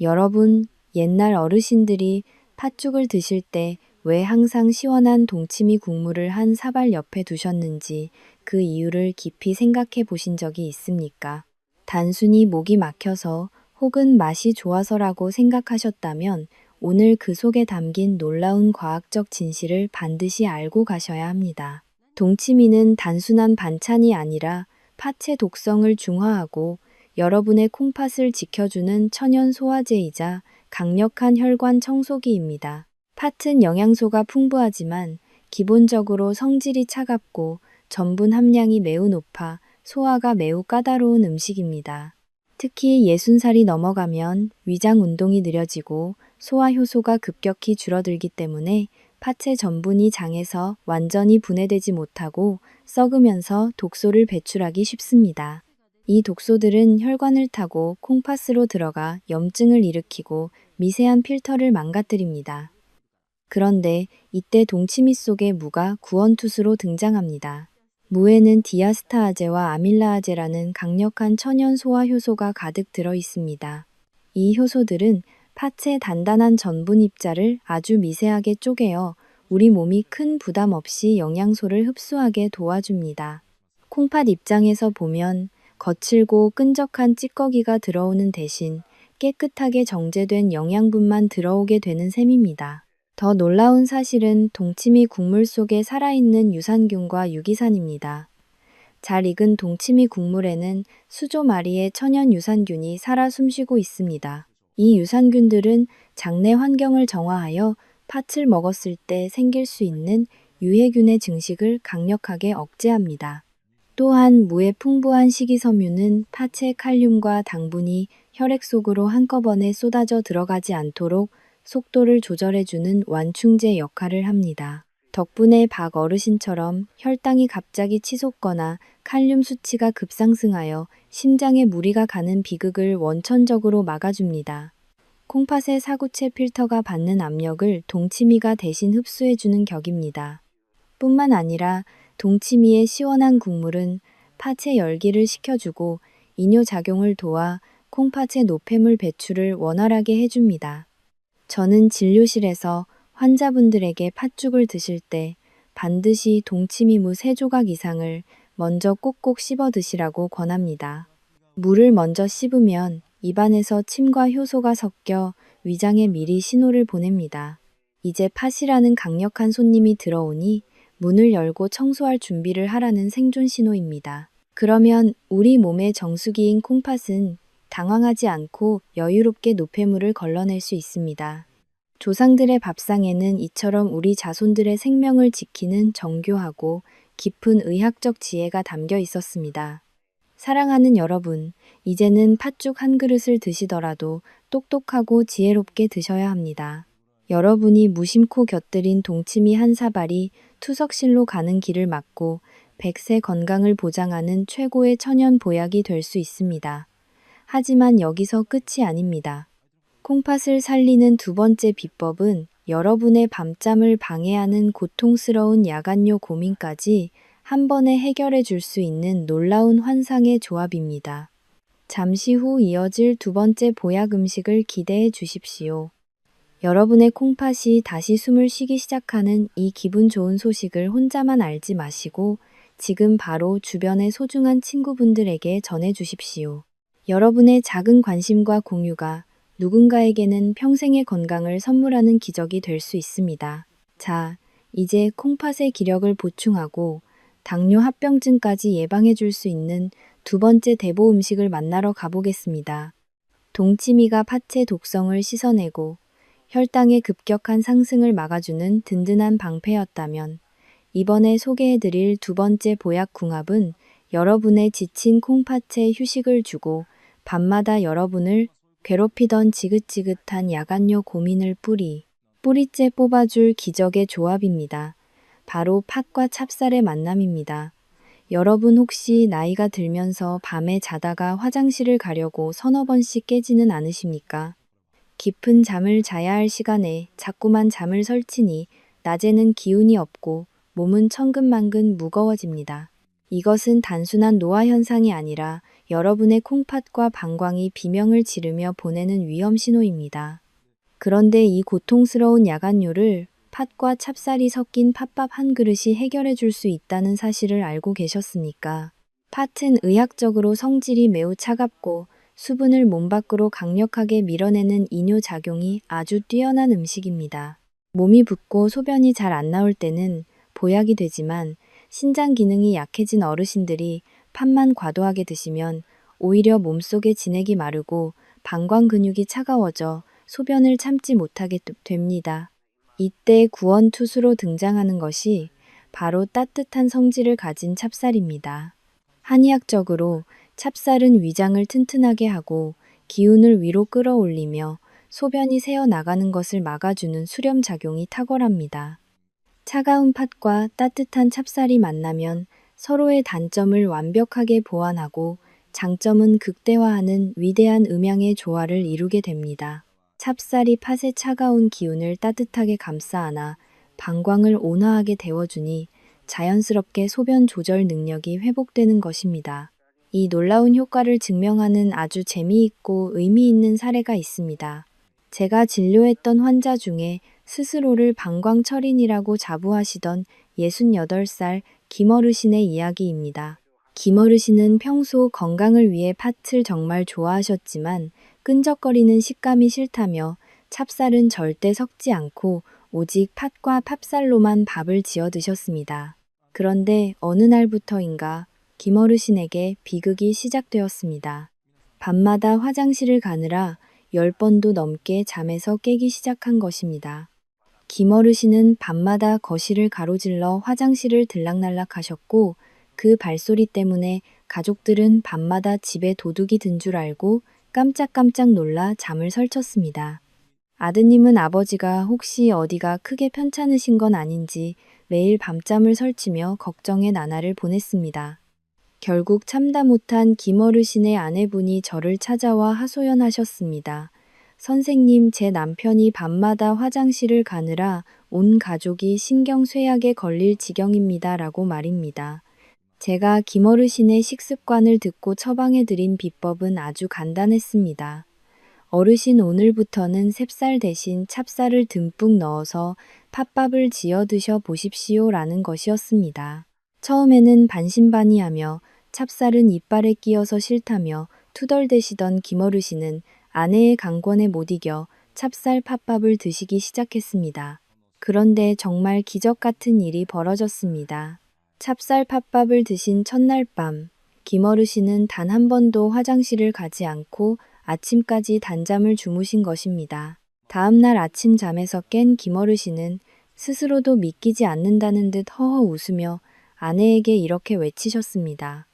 여러분, 옛날 어르신들이 팥죽을 드실 때 왜 항상 시원한 동치미 국물을 한 사발 옆에 두셨는지 그 이유를 깊이 생각해 보신 적이 있습니까? 단순히 목이 막혀서 혹은 맛이 좋아서라고 생각하셨다면 오늘 그 속에 담긴 놀라운 과학적 진실을 반드시 알고 가셔야 합니다. 동치미는 단순한 반찬이 아니라 팥의 독성을 중화하고 여러분의 콩팥을 지켜주는 천연 소화제이자 강력한 혈관 청소기입니다. 팥은 영양소가 풍부하지만 기본적으로 성질이 차갑고 전분 함량이 매우 높아 소화가 매우 까다로운 음식입니다. 특히 60살이 넘어가면 위장 운동이 느려지고 소화 효소가 급격히 줄어들기 때문에 팥의 전분이 장에서 완전히 분해되지 못하고 썩으면서 독소를 배출하기 쉽습니다. 이 독소들은 혈관을 타고 콩팥으로 들어가 염증을 일으키고 미세한 필터를 망가뜨립니다. 그런데 이때 동치미 속에 무가 구원투수로 등장합니다. 무에는 디아스타아제와 아밀라아제라는 강력한 천연 소화 효소가 가득 들어 있습니다. 이 효소들은 팥의 단단한 전분 입자를 아주 미세하게 쪼개어 우리 몸이 큰 부담 없이 영양소를 흡수하게 도와줍니다. 콩팥 입장에서 보면 거칠고 끈적한 찌꺼기가 들어오는 대신 깨끗하게 정제된 영양분만 들어오게 되는 셈입니다. 더 놀라운 사실은 동치미 국물 속에 살아있는 유산균과 유기산입니다. 잘 익은 동치미 국물에는 수조 마리의 천연 유산균이 살아 숨쉬고 있습니다. 이 유산균들은 장내 환경을 정화하여 팥을 먹었을 때 생길 수 있는 유해균의 증식을 강력하게 억제합니다. 또한 무의 풍부한 식이섬유는 팥의 칼륨과 당분이 혈액 속으로 한꺼번에 쏟아져 들어가지 않도록 속도를 조절해주는 완충제 역할을 합니다. 덕분에 박 어르신처럼 혈당이 갑자기 치솟거나 칼륨 수치가 급상승하여 심장에 무리가 가는 비극을 원천적으로 막아줍니다. 콩팥의 사구체 필터가 받는 압력을 동치미가 대신 흡수해주는 격입니다. 뿐만 아니라 동치미의 시원한 국물은 팥의 열기를 식혀주고 이뇨작용을 도와 콩팥의 노폐물 배출을 원활하게 해줍니다. 저는 진료실에서 환자분들에게 팥죽을 드실 때 반드시 동치미무 3조각 이상을 먼저 꼭꼭 씹어 드시라고 권합니다. 무를 먼저 씹으면 입안에서 침과 효소가 섞여 위장에 미리 신호를 보냅니다. 이제 팥이라는 강력한 손님이 들어오니 문을 열고 청소할 준비를 하라는 생존 신호입니다. 그러면 우리 몸의 정수기인 콩팥은 당황하지 않고 여유롭게 노폐물을 걸러낼 수 있습니다. 조상들의 밥상에는 이처럼 우리 자손들의 생명을 지키는 정교하고 깊은 의학적 지혜가 담겨 있었습니다. 사랑하는 여러분, 이제는 팥죽 한 그릇을 드시더라도 똑똑하고 지혜롭게 드셔야 합니다. 여러분이 무심코 곁들인 동치미 한 사발이 투석실로 가는 길을 막고 100세 건강을 보장하는 최고의 천연 보약이 될 수 있습니다. 하지만 여기서 끝이 아닙니다. 콩팥을 살리는 두 번째 비법은 여러분의 밤잠을 방해하는 고통스러운 야간요 고민까지 한 번에 해결해 줄 수 있는 놀라운 환상의 조합입니다. 잠시 후 이어질 두 번째 보약 음식을 기대해 주십시오. 여러분의 콩팥이 다시 숨을 쉬기 시작하는 이 기분 좋은 소식을 혼자만 알지 마시고 지금 바로 주변의 소중한 친구분들에게 전해 주십시오. 여러분의 작은 관심과 공유가 누군가에게는 평생의 건강을 선물하는 기적이 될 수 있습니다. 자, 이제 콩팥의 기력을 보충하고 당뇨 합병증까지 예방해 줄 수 있는 두 번째 대보 음식을 만나러 가보겠습니다. 동치미가 팥의 독성을 씻어내고 혈당의 급격한 상승을 막아주는 든든한 방패였다면 이번에 소개해드릴 두 번째 보약궁합은 여러분의 지친 콩팥에 휴식을 주고 밤마다 여러분을 괴롭히던 지긋지긋한 야간요 고민을 뿌리째 뽑아줄 기적의 조합입니다. 바로 팥과 찹쌀의 만남입니다. 여러분 혹시 나이가 들면서 밤에 자다가 화장실을 가려고 서너 번씩 깨지는 않으십니까? 깊은 잠을 자야 할 시간에 자꾸만 잠을 설치니 낮에는 기운이 없고 몸은 천근만근 무거워집니다. 이것은 단순한 노화 현상이 아니라 여러분의 콩팥과 방광이 비명을 지르며 보내는 위험 신호입니다. 그런데 이 고통스러운 야간요를 팥과 찹쌀이 섞인 팥밥 한 그릇이 해결해 줄 수 있다는 사실을 알고 계셨습니까? 팥은 의학적으로 성질이 매우 차갑고 수분을 몸 밖으로 강력하게 밀어내는 이뇨 작용이 아주 뛰어난 음식입니다. 몸이 붓고 소변이 잘 안 나올 때는 보약이 되지만 신장 기능이 약해진 어르신들이 팥만 과도하게 드시면 오히려 몸속의 진액이 마르고 방광 근육이 차가워져 소변을 참지 못하게 됩니다. 이때 구원투수로 등장하는 것이 바로 따뜻한 성질을 가진 찹쌀입니다. 한의학적으로 찹쌀은 위장을 튼튼하게 하고 기운을 위로 끌어올리며 소변이 새어 나가는 것을 막아주는 수렴 작용이 탁월합니다. 차가운 팥과 따뜻한 찹쌀이 만나면 서로의 단점을 완벽하게 보완하고 장점은 극대화하는 위대한 음양의 조화를 이루게 됩니다. 찹쌀이 팥의 차가운 기운을 따뜻하게 감싸 안아 방광을 온화하게 데워주니 자연스럽게 소변 조절 능력이 회복되는 것입니다. 이 놀라운 효과를 증명하는 아주 재미있고 의미 있는 사례가 있습니다. 제가 진료했던 환자 중에 스스로를 방광철인이라고 자부하시던 68살 김어르신의 이야기입니다. 김어르신은 평소 건강을 위해 팥을 정말 좋아하셨지만 끈적거리는 식감이 싫다며 찹쌀은 절대 섞지 않고 오직 팥과 팝쌀로만 밥을 지어 드셨습니다. 그런데 어느 날부터인가 김어르신에게 비극이 시작되었습니다. 밤마다 화장실을 가느라 10번도 넘게 잠에서 깨기 시작한 것입니다. 김어르신은 밤마다 거실을 가로질러 화장실을 들락날락 하셨고 그 발소리 때문에 가족들은 밤마다 집에 도둑이 든 줄 알고 깜짝깜짝 놀라 잠을 설쳤습니다. 아드님은 아버지가 혹시 어디가 크게 편찮으신 건 아닌지 매일 밤잠을 설치며 걱정의 나날을 보냈습니다. 결국 참다 못한 김어르신의 아내분이 저를 찾아와 하소연하셨습니다. 선생님, 제 남편이 밤마다 화장실을 가느라 온 가족이 신경쇠약에 걸릴 지경입니다. 라고 말입니다. 제가 김어르신의 식습관을 듣고 처방해드린 비법은 아주 간단했습니다. 어르신, 오늘부터는 셉쌀 대신 찹쌀을 듬뿍 넣어서 팥밥을 지어 드셔 보십시오. 라는 것이었습니다. 처음에는 반신반의하며 찹쌀은 이빨에 끼어서 싫다며 투덜대시던 김어르신은 아내의 강권에 못 이겨 찹쌀 팥밥을 드시기 시작했습니다. 그런데 정말 기적 같은 일이 벌어졌습니다. 찹쌀 팥밥을 드신 첫날 밤, 김어르신은 단 한 번도 화장실을 가지 않고 아침까지 단잠을 주무신 것입니다. 다음 날 아침 잠에서 깬 김어르신은 스스로도 믿기지 않는다는 듯 허허 웃으며 아내에게 이렇게 외치셨습니다.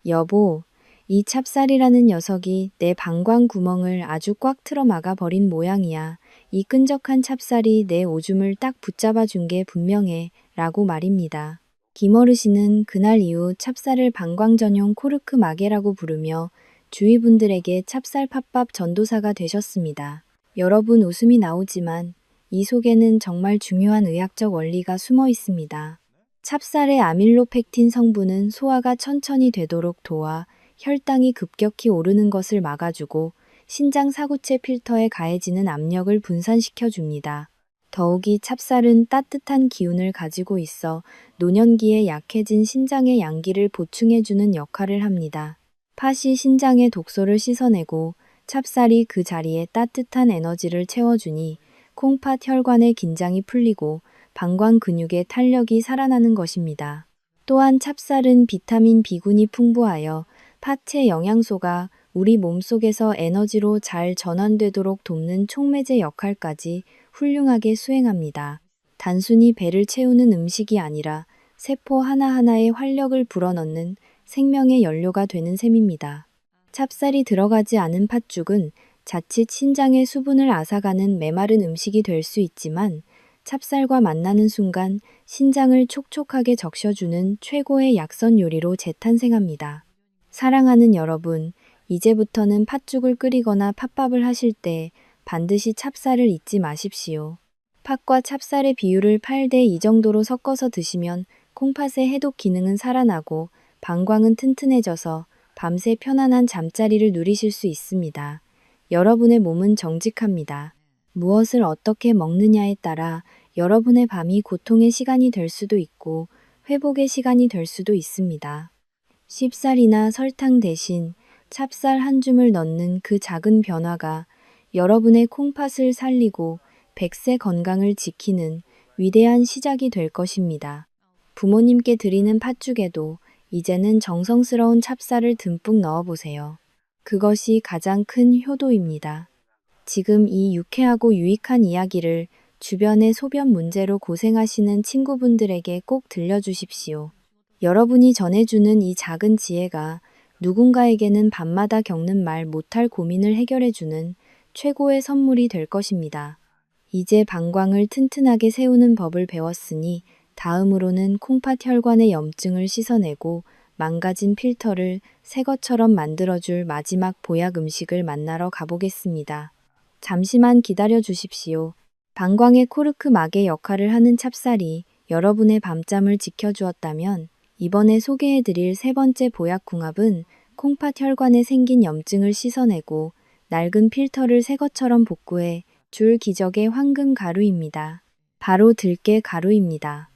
여보, 이 찹쌀이라는 녀석이 내 방광 구멍을 아주 꽉 틀어 막아 버린 모양이야. 이 끈적한 찹쌀이 내 오줌을 딱 붙잡아 준 게 분명해. 라고 말입니다. 김어르신은 그날 이후 찹쌀을 방광 전용 코르크 마개라고 부르며 주위 분들에게 찹쌀 팥밥 전도사가 되셨습니다. 여러분, 웃음이 나오지만 이 속에는 정말 중요한 의학적 원리가 숨어 있습니다. 찹쌀의 아밀로펙틴 성분은 소화가 천천히 되도록 도와 혈당이 급격히 오르는 것을 막아주고 신장 사구체 필터에 가해지는 압력을 분산시켜 줍니다. 더욱이 찹쌀은 따뜻한 기운을 가지고 있어 노년기에 약해진 신장의 양기를 보충해주는 역할을 합니다. 팥이 신장의 독소를 씻어내고 찹쌀이 그 자리에 따뜻한 에너지를 채워주니 콩팥 혈관의 긴장이 풀리고 방광 근육의 탄력이 살아나는 것입니다. 또한 찹쌀은 비타민 B군이 풍부하여 팥의 영양소가 우리 몸속에서 에너지로 잘 전환되도록 돕는 촉매제 역할까지 훌륭하게 수행합니다. 단순히 배를 채우는 음식이 아니라 세포 하나하나에 활력을 불어넣는 생명의 연료가 되는 셈입니다. 찹쌀이 들어가지 않은 팥죽은 자칫 신장의 수분을 앗아가는 메마른 음식이 될 수 있지만 찹쌀과 만나는 순간 신장을 촉촉하게 적셔주는 최고의 약선 요리로 재탄생합니다. 사랑하는 여러분, 이제부터는 팥죽을 끓이거나 팥밥을 하실 때 반드시 찹쌀을 잊지 마십시오. 팥과 찹쌀의 비율을 8대 2 정도로 섞어서 드시면 콩팥의 해독 기능은 살아나고 방광은 튼튼해져서 밤새 편안한 잠자리를 누리실 수 있습니다. 여러분의 몸은 정직합니다. 무엇을 어떻게 먹느냐에 따라 여러분의 밤이 고통의 시간이 될 수도 있고 회복의 시간이 될 수도 있습니다. 쉽쌀이나 설탕 대신 찹쌀 한 줌을 넣는 그 작은 변화가 여러분의 콩팥을 살리고 100세 건강을 지키는 위대한 시작이 될 것입니다. 부모님께 드리는 팥죽에도 이제는 정성스러운 찹쌀을 듬뿍 넣어보세요. 그것이 가장 큰 효도입니다. 지금 이 유쾌하고 유익한 이야기를 주변의 소변 문제로 고생하시는 친구분들에게 꼭 들려주십시오. 여러분이 전해주는 이 작은 지혜가 누군가에게는 밤마다 겪는 말 못할 고민을 해결해주는 최고의 선물이 될 것입니다. 이제 방광을 튼튼하게 세우는 법을 배웠으니 다음으로는 콩팥 혈관의 염증을 씻어내고 망가진 필터를 새 것처럼 만들어줄 마지막 보약 음식을 만나러 가보겠습니다. 잠시만 기다려 주십시오. 방광의 코르크 막의 역할을 하는 찹쌀이 여러분의 밤잠을 지켜주었다면 이번에 소개해드릴 세 번째 보약 궁합은 콩팥 혈관에 생긴 염증을 씻어내고 낡은 필터를 새 것처럼 복구해 줄 기적의 황금 가루입니다. 바로 들깨 가루입니다.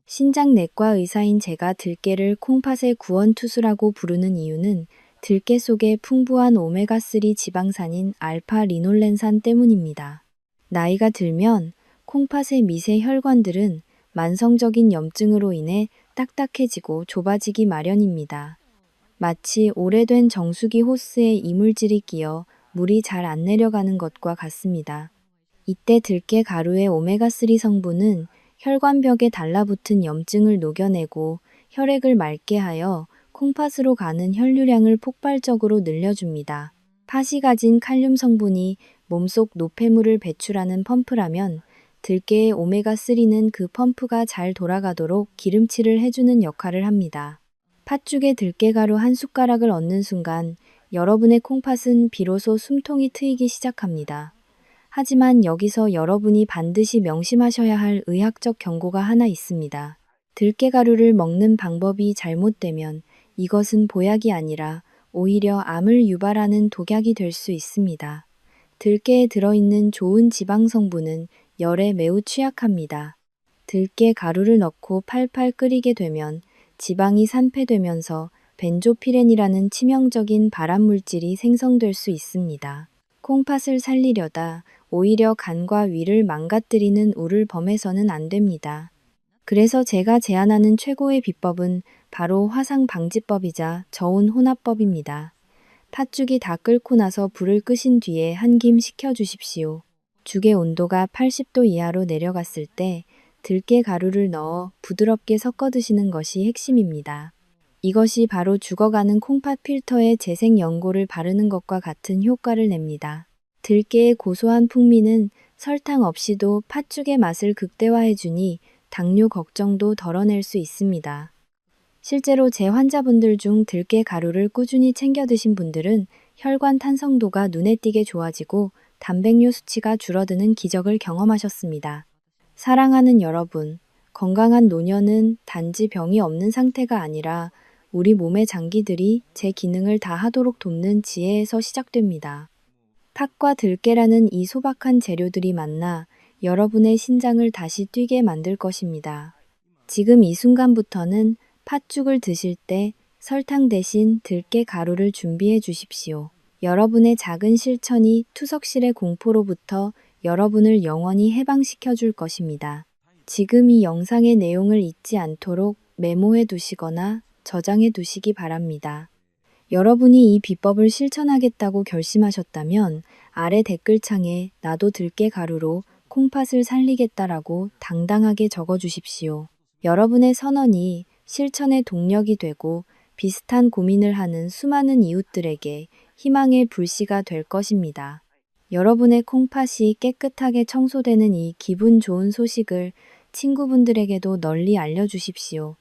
신장내과 의사인 제가 들깨를 콩팥의 구원투수라고 부르는 이유는 들깨 속에 풍부한 오메가3 지방산인 알파 리놀렌산 때문입니다. 나이가 들면 콩팥의 미세 혈관들은 만성적인 염증으로 인해 딱딱해지고 좁아지기 마련입니다. 마치 오래된 정수기 호스에 이물질이 끼어 물이 잘 안 내려가는 것과 같습니다. 이때 들깨 가루의 오메가3 성분은 혈관벽에 달라붙은 염증을 녹여내고 혈액을 맑게 하여 콩팥으로 가는 혈류량을 폭발적으로 늘려줍니다. 팥이 가진 칼륨 성분이 몸속 노폐물을 배출하는 펌프라면 들깨의 오메가3는 그 펌프가 잘 돌아가도록 기름칠을 해주는 역할을 합니다. 팥죽에 들깨가루 한 숟가락을 얻는 순간 여러분의 콩팥은 비로소 숨통이 트이기 시작합니다. 하지만 여기서 여러분이 반드시 명심하셔야 할 의학적 경고가 하나 있습니다. 들깨가루를 먹는 방법이 잘못되면 이것은 보약이 아니라 오히려 암을 유발하는 독약이 될 수 있습니다. 들깨에 들어있는 좋은 지방 성분은 열에 매우 취약합니다. 들깨 가루를 넣고 팔팔 끓이게 되면 지방이 산패되면서 벤조피렌이라는 치명적인 발암물질이 생성될 수 있습니다. 콩팥을 살리려다 오히려 간과 위를 망가뜨리는 우를 범해서는 안 됩니다. 그래서 제가 제안하는 최고의 비법은 바로 화상 방지법이자 저온 혼합법입니다. 팥죽이 다 끓고 나서 불을 끄신 뒤에 한 김 식혀주십시오. 죽의 온도가 80도 이하로 내려갔을 때 들깨 가루를 넣어 부드럽게 섞어 드시는 것이 핵심입니다. 이것이 바로 죽어가는 콩팥 필터에 재생 연고를 바르는 것과 같은 효과를 냅니다. 들깨의 고소한 풍미는 설탕 없이도 팥죽의 맛을 극대화해주니 당뇨 걱정도 덜어낼 수 있습니다. 실제로 제 환자분들 중 들깨 가루를 꾸준히 챙겨 드신 분들은 혈관 탄성도가 눈에 띄게 좋아지고 단백뇨 수치가 줄어드는 기적을 경험하셨습니다. 사랑하는 여러분, 건강한 노년은 단지 병이 없는 상태가 아니라 우리 몸의 장기들이 제 기능을 다 하도록 돕는 지혜에서 시작됩니다. 팥과 들깨라는 이 소박한 재료들이 만나 여러분의 신장을 다시 뛰게 만들 것입니다. 지금 이 순간부터는 팥죽을 드실 때 설탕 대신 들깨 가루를 준비해 주십시오. 여러분의 작은 실천이 투석실의 공포로부터 여러분을 영원히 해방시켜 줄 것입니다. 지금 이 영상의 내용을 잊지 않도록 메모해 두시거나 저장해 두시기 바랍니다. 여러분이 이 비법을 실천하겠다고 결심하셨다면 아래 댓글창에 나도 들깨 가루로 콩팥을 살리겠다라고 당당하게 적어주십시오. 여러분의 선언이 실천의 동력이 되고 비슷한 고민을 하는 수많은 이웃들에게 희망의 불씨가 될 것입니다. 여러분의 콩팥이 깨끗하게 청소되는 이 기분 좋은 소식을 친구분들에게도 널리 알려주십시오.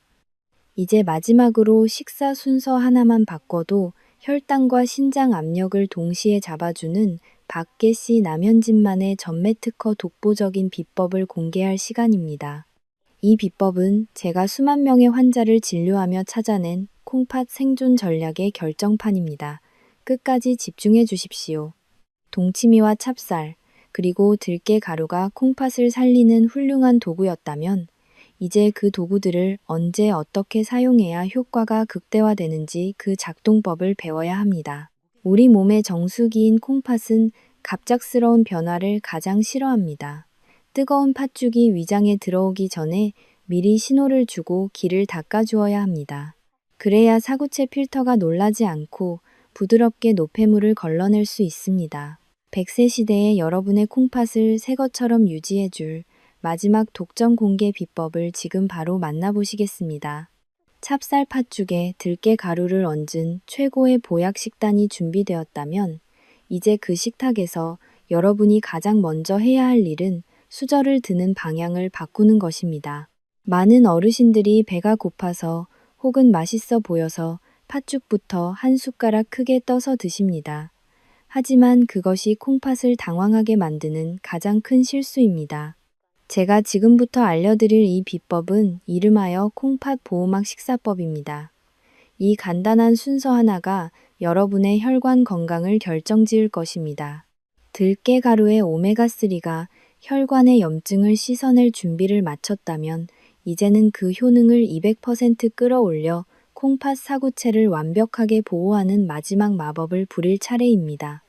이제 마지막으로 식사 순서 하나만 바꿔도 혈당과 신장 압력을 동시에 잡아주는 박계씨 남현진만의 전매특허 독보적인 비법을 공개할 시간입니다. 이 비법은 제가 수만 명의 환자를 진료하며 찾아낸 콩팥 생존 전략의 결정판입니다. 끝까지 집중해 주십시오. 동치미와 찹쌀, 그리고 들깨 가루가 콩팥을 살리는 훌륭한 도구였다면 이제 그 도구들을 언제 어떻게 사용해야 효과가 극대화되는지 그 작동법을 배워야 합니다. 우리 몸의 정수기인 콩팥은 갑작스러운 변화를 가장 싫어합니다. 뜨거운 팥죽이 위장에 들어오기 전에 미리 신호를 주고 기를 닦아주어야 합니다. 그래야 사구체 필터가 놀라지 않고 부드럽게 노폐물을 걸러낼 수 있습니다. 100세 시대에 여러분의 콩팥을 새 것처럼 유지해줄 마지막 독점 공개 비법을 지금 바로 만나보시겠습니다. 찹쌀 팥죽에 들깨 가루를 얹은 최고의 보약 식단이 준비되었다면 이제 그 식탁에서 여러분이 가장 먼저 해야 할 일은 수저를 드는 방향을 바꾸는 것입니다. 많은 어르신들이 배가 고파서 혹은 맛있어 보여서 팥죽부터 한 숟가락 크게 떠서 드십니다. 하지만 그것이 콩팥을 당황하게 만드는 가장 큰 실수입니다. 제가 지금부터 알려드릴 이 비법은 이름하여 콩팥 보호막 식사법입니다. 이 간단한 순서 하나가 여러분의 혈관 건강을 결정지을 것입니다. 들깨 가루의 오메가3가 혈관의 염증을 씻어낼 준비를 마쳤다면 이제는 그 효능을 200% 끌어올려 콩팥 사구체를 완벽하게 보호하는 마지막 마법을 부릴 차례입니다.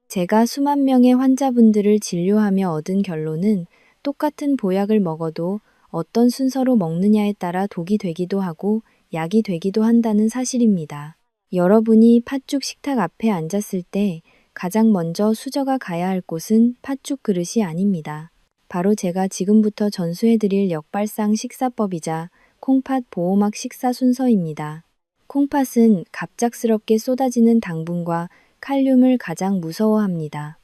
제가 수만 명의 환자분들을 진료하며 얻은 결론은 똑같은 보약을 먹어도 어떤 순서로 먹느냐에 따라 독이 되기도 하고 약이 되기도 한다는 사실입니다. 여러분이 팥죽 식탁 앞에 앉았을 때 가장 먼저 수저가 가야 할 곳은 팥죽 그릇이 아닙니다. 바로 제가 지금부터 전수해드릴 역발상 식사법이자 콩팥 보호막 식사 순서입니다. 콩팥은 갑작스럽게 쏟아지는 당분과 칼륨을 가장 무서워합니다.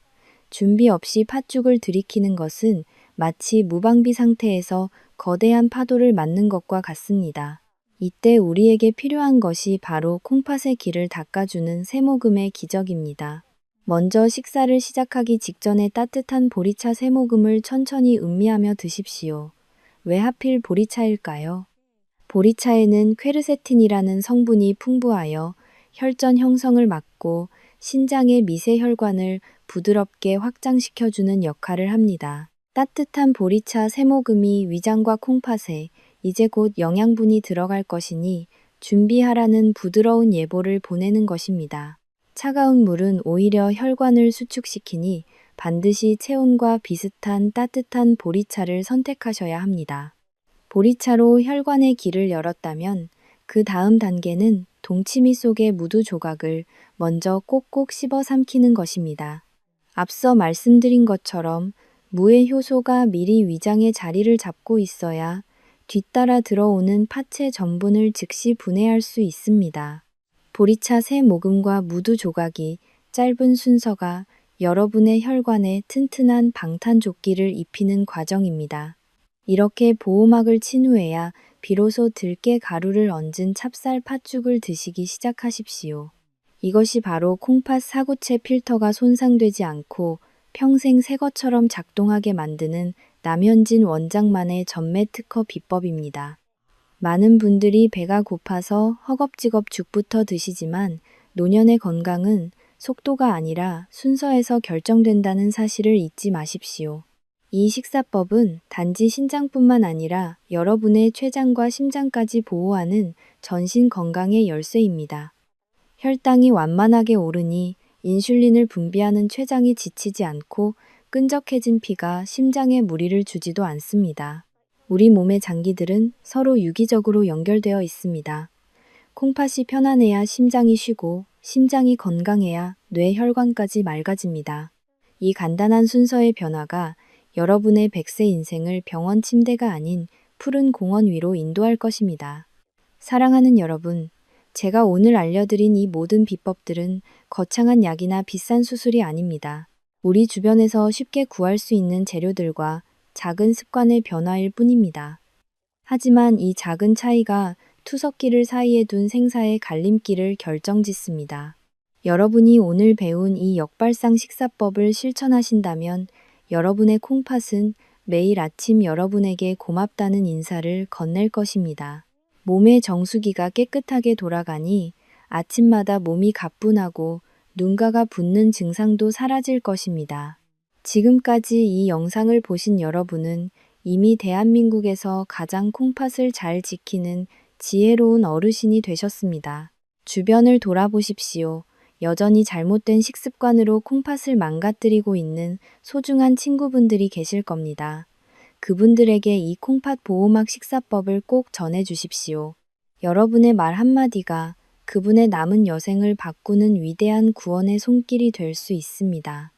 준비 없이 팥죽을 들이키는 것은 마치 무방비 상태에서 거대한 파도를 맞는 것과 같습니다. 이때 우리에게 필요한 것이 바로 콩팥의 기를 닦아주는 세모금의 기적입니다. 먼저 식사를 시작하기 직전에 따뜻한 보리차 세모금을 천천히 음미하며 드십시오. 왜 하필 보리차일까요? 보리차에는 퀘르세틴이라는 성분이 풍부하여 혈전 형성을 막고 신장의 미세 혈관을 부드럽게 확장시켜주는 역할을 합니다. 따뜻한 보리차 세모금이 위장과 콩팥에 이제 곧 영양분이 들어갈 것이니 준비하라는 부드러운 예보를 보내는 것입니다. 차가운 물은 오히려 혈관을 수축시키니 반드시 체온과 비슷한 따뜻한 보리차를 선택하셔야 합니다. 보리차로 혈관의 길을 열었다면 그 다음 단계는 동치미 속의 무두 조각을 먼저 꼭꼭 씹어 삼키는 것입니다. 앞서 말씀드린 것처럼 무의 효소가 미리 위장에 자리를 잡고 있어야 뒤따라 들어오는 팥의 전분을 즉시 분해할 수 있습니다. 보리차 세 모금과 무두 조각이 짧은 순서가 여러분의 혈관에 튼튼한 방탄조끼를 입히는 과정입니다. 이렇게 보호막을 친 후에야 비로소 들깨 가루를 얹은 찹쌀 팥죽을 드시기 시작하십시오. 이것이 바로 콩팥 사구체 필터가 손상되지 않고 평생 새 것처럼 작동하게 만드는 남현진 원장만의 전매특허 비법입니다. 많은 분들이 배가 고파서 허겁지겁 죽부터 드시지만 노년의 건강은 속도가 아니라 순서에서 결정된다는 사실을 잊지 마십시오. 이 식사법은 단지 신장뿐만 아니라 여러분의 췌장과 심장까지 보호하는 전신 건강의 열쇠입니다. 혈당이 완만하게 오르니 인슐린을 분비하는 췌장이 지치지 않고 끈적해진 피가 심장에 무리를 주지도 않습니다. 우리 몸의 장기들은 서로 유기적으로 연결되어 있습니다. 콩팥이 편안해야 심장이 쉬고 심장이 건강해야 뇌 혈관까지 맑아집니다. 이 간단한 순서의 변화가 여러분의 100세 인생을 병원 침대가 아닌 푸른 공원 위로 인도할 것입니다. 사랑하는 여러분, 제가 오늘 알려드린 이 모든 비법들은 거창한 약이나 비싼 수술이 아닙니다. 우리 주변에서 쉽게 구할 수 있는 재료들과 작은 습관의 변화일 뿐입니다. 하지만 이 작은 차이가 투석기를 사이에 둔 생사의 갈림길을 결정짓습니다. 여러분이 오늘 배운 이 역발상 식사법을 실천하신다면 여러분의 콩팥은 매일 아침 여러분에게 고맙다는 인사를 건넬 것입니다. 몸의 정수기가 깨끗하게 돌아가니 아침마다 몸이 가뿐하고 눈가가 붓는 증상도 사라질 것입니다. 지금까지 이 영상을 보신 여러분은 이미 대한민국에서 가장 콩팥을 잘 지키는 지혜로운 어르신이 되셨습니다. 주변을 돌아보십시오. 여전히 잘못된 식습관으로 콩팥을 망가뜨리고 있는 소중한 친구분들이 계실 겁니다. 그분들에게 이 콩팥 보호막 식사법을 꼭 전해주십시오. 여러분의 말 한마디가 그분의 남은 여생을 바꾸는 위대한 구원의 손길이 될 수 있습니다.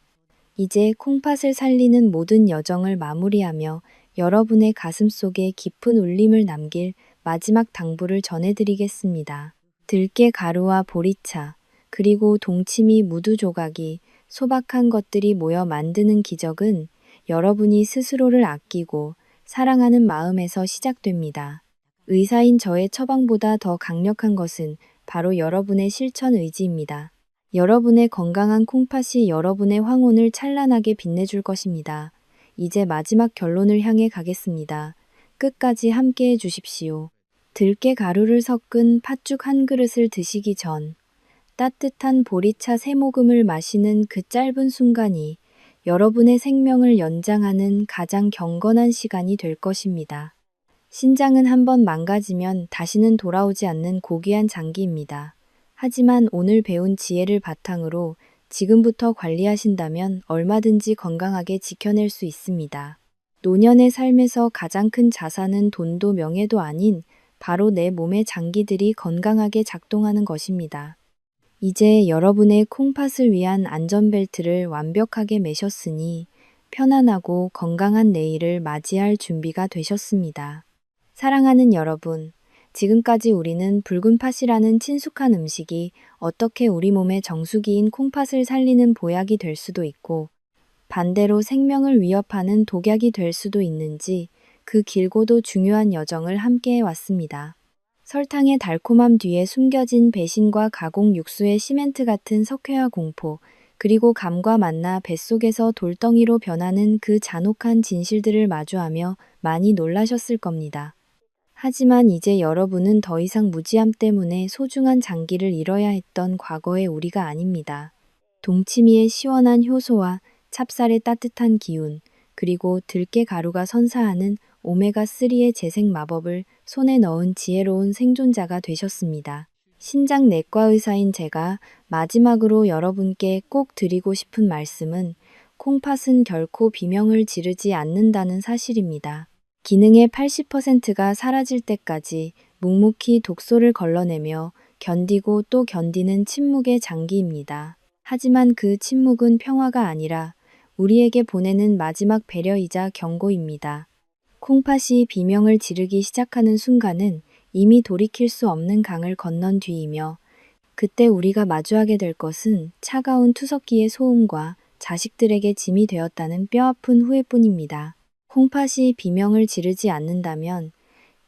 이제 콩팥을 살리는 모든 여정을 마무리하며 여러분의 가슴 속에 깊은 울림을 남길 마지막 당부를 전해드리겠습니다. 들깨 가루와 보리차, 그리고 동치미 무두 조각이 소박한 것들이 모여 만드는 기적은 여러분이 스스로를 아끼고 사랑하는 마음에서 시작됩니다. 의사인 저의 처방보다 더 강력한 것은 바로 여러분의 실천 의지입니다. 여러분의 건강한 콩팥이 여러분의 황혼을 찬란하게 빛내줄 것입니다. 이제 마지막 결론을 향해 가겠습니다. 끝까지 함께해 주십시오. 들깨 가루를 섞은 팥죽 한 그릇을 드시기 전 따뜻한 보리차 3모금을 마시는 그 짧은 순간이 여러분의 생명을 연장하는 가장 경건한 시간이 될 것입니다. 신장은 한번 망가지면 다시는 돌아오지 않는 고귀한 장기입니다. 하지만 오늘 배운 지혜를 바탕으로 지금부터 관리하신다면 얼마든지 건강하게 지켜낼 수 있습니다. 노년의 삶에서 가장 큰 자산은 돈도 명예도 아닌 바로 내 몸의 장기들이 건강하게 작동하는 것입니다. 이제 여러분의 콩팥을 위한 안전벨트를 완벽하게 매셨으니 편안하고 건강한 내일을 맞이할 준비가 되셨습니다. 사랑하는 여러분, 지금까지 우리는 붉은 팥이라는 친숙한 음식이 어떻게 우리 몸의 정수기인 콩팥을 살리는 보약이 될 수도 있고 반대로 생명을 위협하는 독약이 될 수도 있는지 그 길고도 중요한 여정을 함께 해왔습니다. 설탕의 달콤함 뒤에 숨겨진 배신과 가공 육수의 시멘트 같은 석회화 공포, 그리고 감과 만나 뱃속에서 돌덩이로 변하는 그 잔혹한 진실들을 마주하며 많이 놀라셨을 겁니다. 하지만 이제 여러분은 더 이상 무지함 때문에 소중한 장기를 잃어야 했던 과거의 우리가 아닙니다. 동치미의 시원한 효소와 찹쌀의 따뜻한 기운, 그리고 들깨 가루가 선사하는 오메가3의 재생 마법을 손에 넣은 지혜로운 생존자가 되셨습니다. 신장내과 의사인 제가 마지막으로 여러분께 꼭 드리고 싶은 말씀은 콩팥은 결코 비명을 지르지 않는다는 사실입니다. 기능의 80%가 사라질 때까지 묵묵히 독소를 걸러내며 견디고 또 견디는 침묵의 장기입니다. 하지만 그 침묵은 평화가 아니라 우리에게 보내는 마지막 배려이자 경고입니다. 콩팥이 비명을 지르기 시작하는 순간은 이미 돌이킬 수 없는 강을 건넌 뒤이며 그때 우리가 마주하게 될 것은 차가운 투석기의 소음과 자식들에게 짐이 되었다는 뼈아픈 후회뿐입니다. 콩팥이 비명을 지르지 않는다면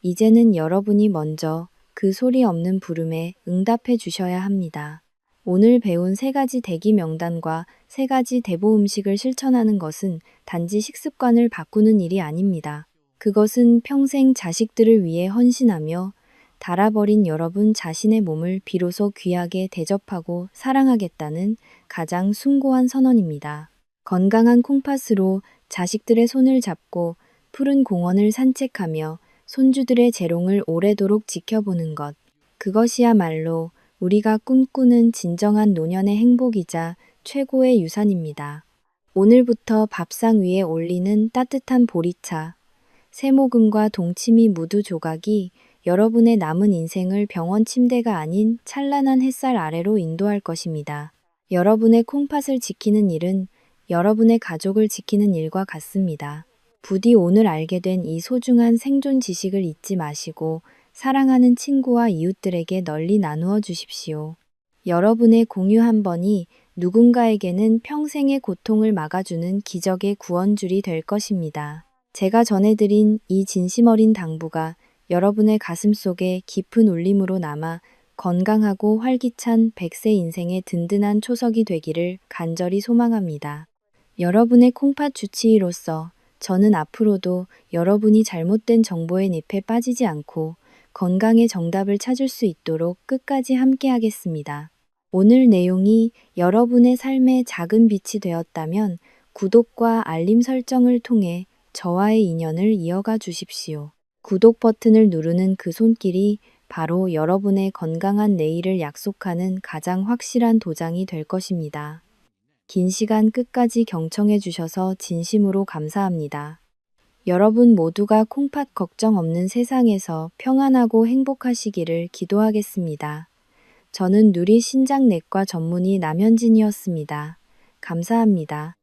이제는 여러분이 먼저 그 소리 없는 부름에 응답해 주셔야 합니다. 오늘 배운 3가지 대기 명단과 3가지 대보 음식을 실천하는 것은 단지 식습관을 바꾸는 일이 아닙니다. 그것은 평생 자식들을 위해 헌신하며 달아버린 여러분 자신의 몸을 비로소 귀하게 대접하고 사랑하겠다는 가장 숭고한 선언입니다. 건강한 콩팥으로 자식들의 손을 잡고 푸른 공원을 산책하며 손주들의 재롱을 오래도록 지켜보는 것. 그것이야말로 우리가 꿈꾸는 진정한 노년의 행복이자 최고의 유산입니다. 오늘부터 밥상 위에 올리는 따뜻한 보리차, 3모금과 동치미 무두 조각이 여러분의 남은 인생을 병원 침대가 아닌 찬란한 햇살 아래로 인도할 것입니다. 여러분의 콩팥을 지키는 일은 여러분의 가족을 지키는 일과 같습니다. 부디 오늘 알게 된 이 소중한 생존 지식을 잊지 마시고 사랑하는 친구와 이웃들에게 널리 나누어 주십시오. 여러분의 공유 한 번이 누군가에게는 평생의 고통을 막아주는 기적의 구원줄이 될 것입니다. 제가 전해드린 이 진심 어린 당부가 여러분의 가슴 속에 깊은 울림으로 남아 건강하고 활기찬 100세 인생의 든든한 초석이 되기를 간절히 소망합니다. 여러분의 콩팥 주치의로서 저는 앞으로도 여러분이 잘못된 정보의 늪에 빠지지 않고 건강의 정답을 찾을 수 있도록 끝까지 함께하겠습니다. 오늘 내용이 여러분의 삶에 작은 빛이 되었다면 구독과 알림 설정을 통해 저와의 인연을 이어가 주십시오. 구독 버튼을 누르는 그 손길이 바로 여러분의 건강한 내일을 약속하는 가장 확실한 도장이 될 것입니다. 긴 시간 끝까지 경청해 주셔서 진심으로 감사합니다. 여러분 모두가 콩팥 걱정 없는 세상에서 평안하고 행복하시기를 기도하겠습니다. 저는 누리 신장내과 전문의 남현진이었습니다. 감사합니다.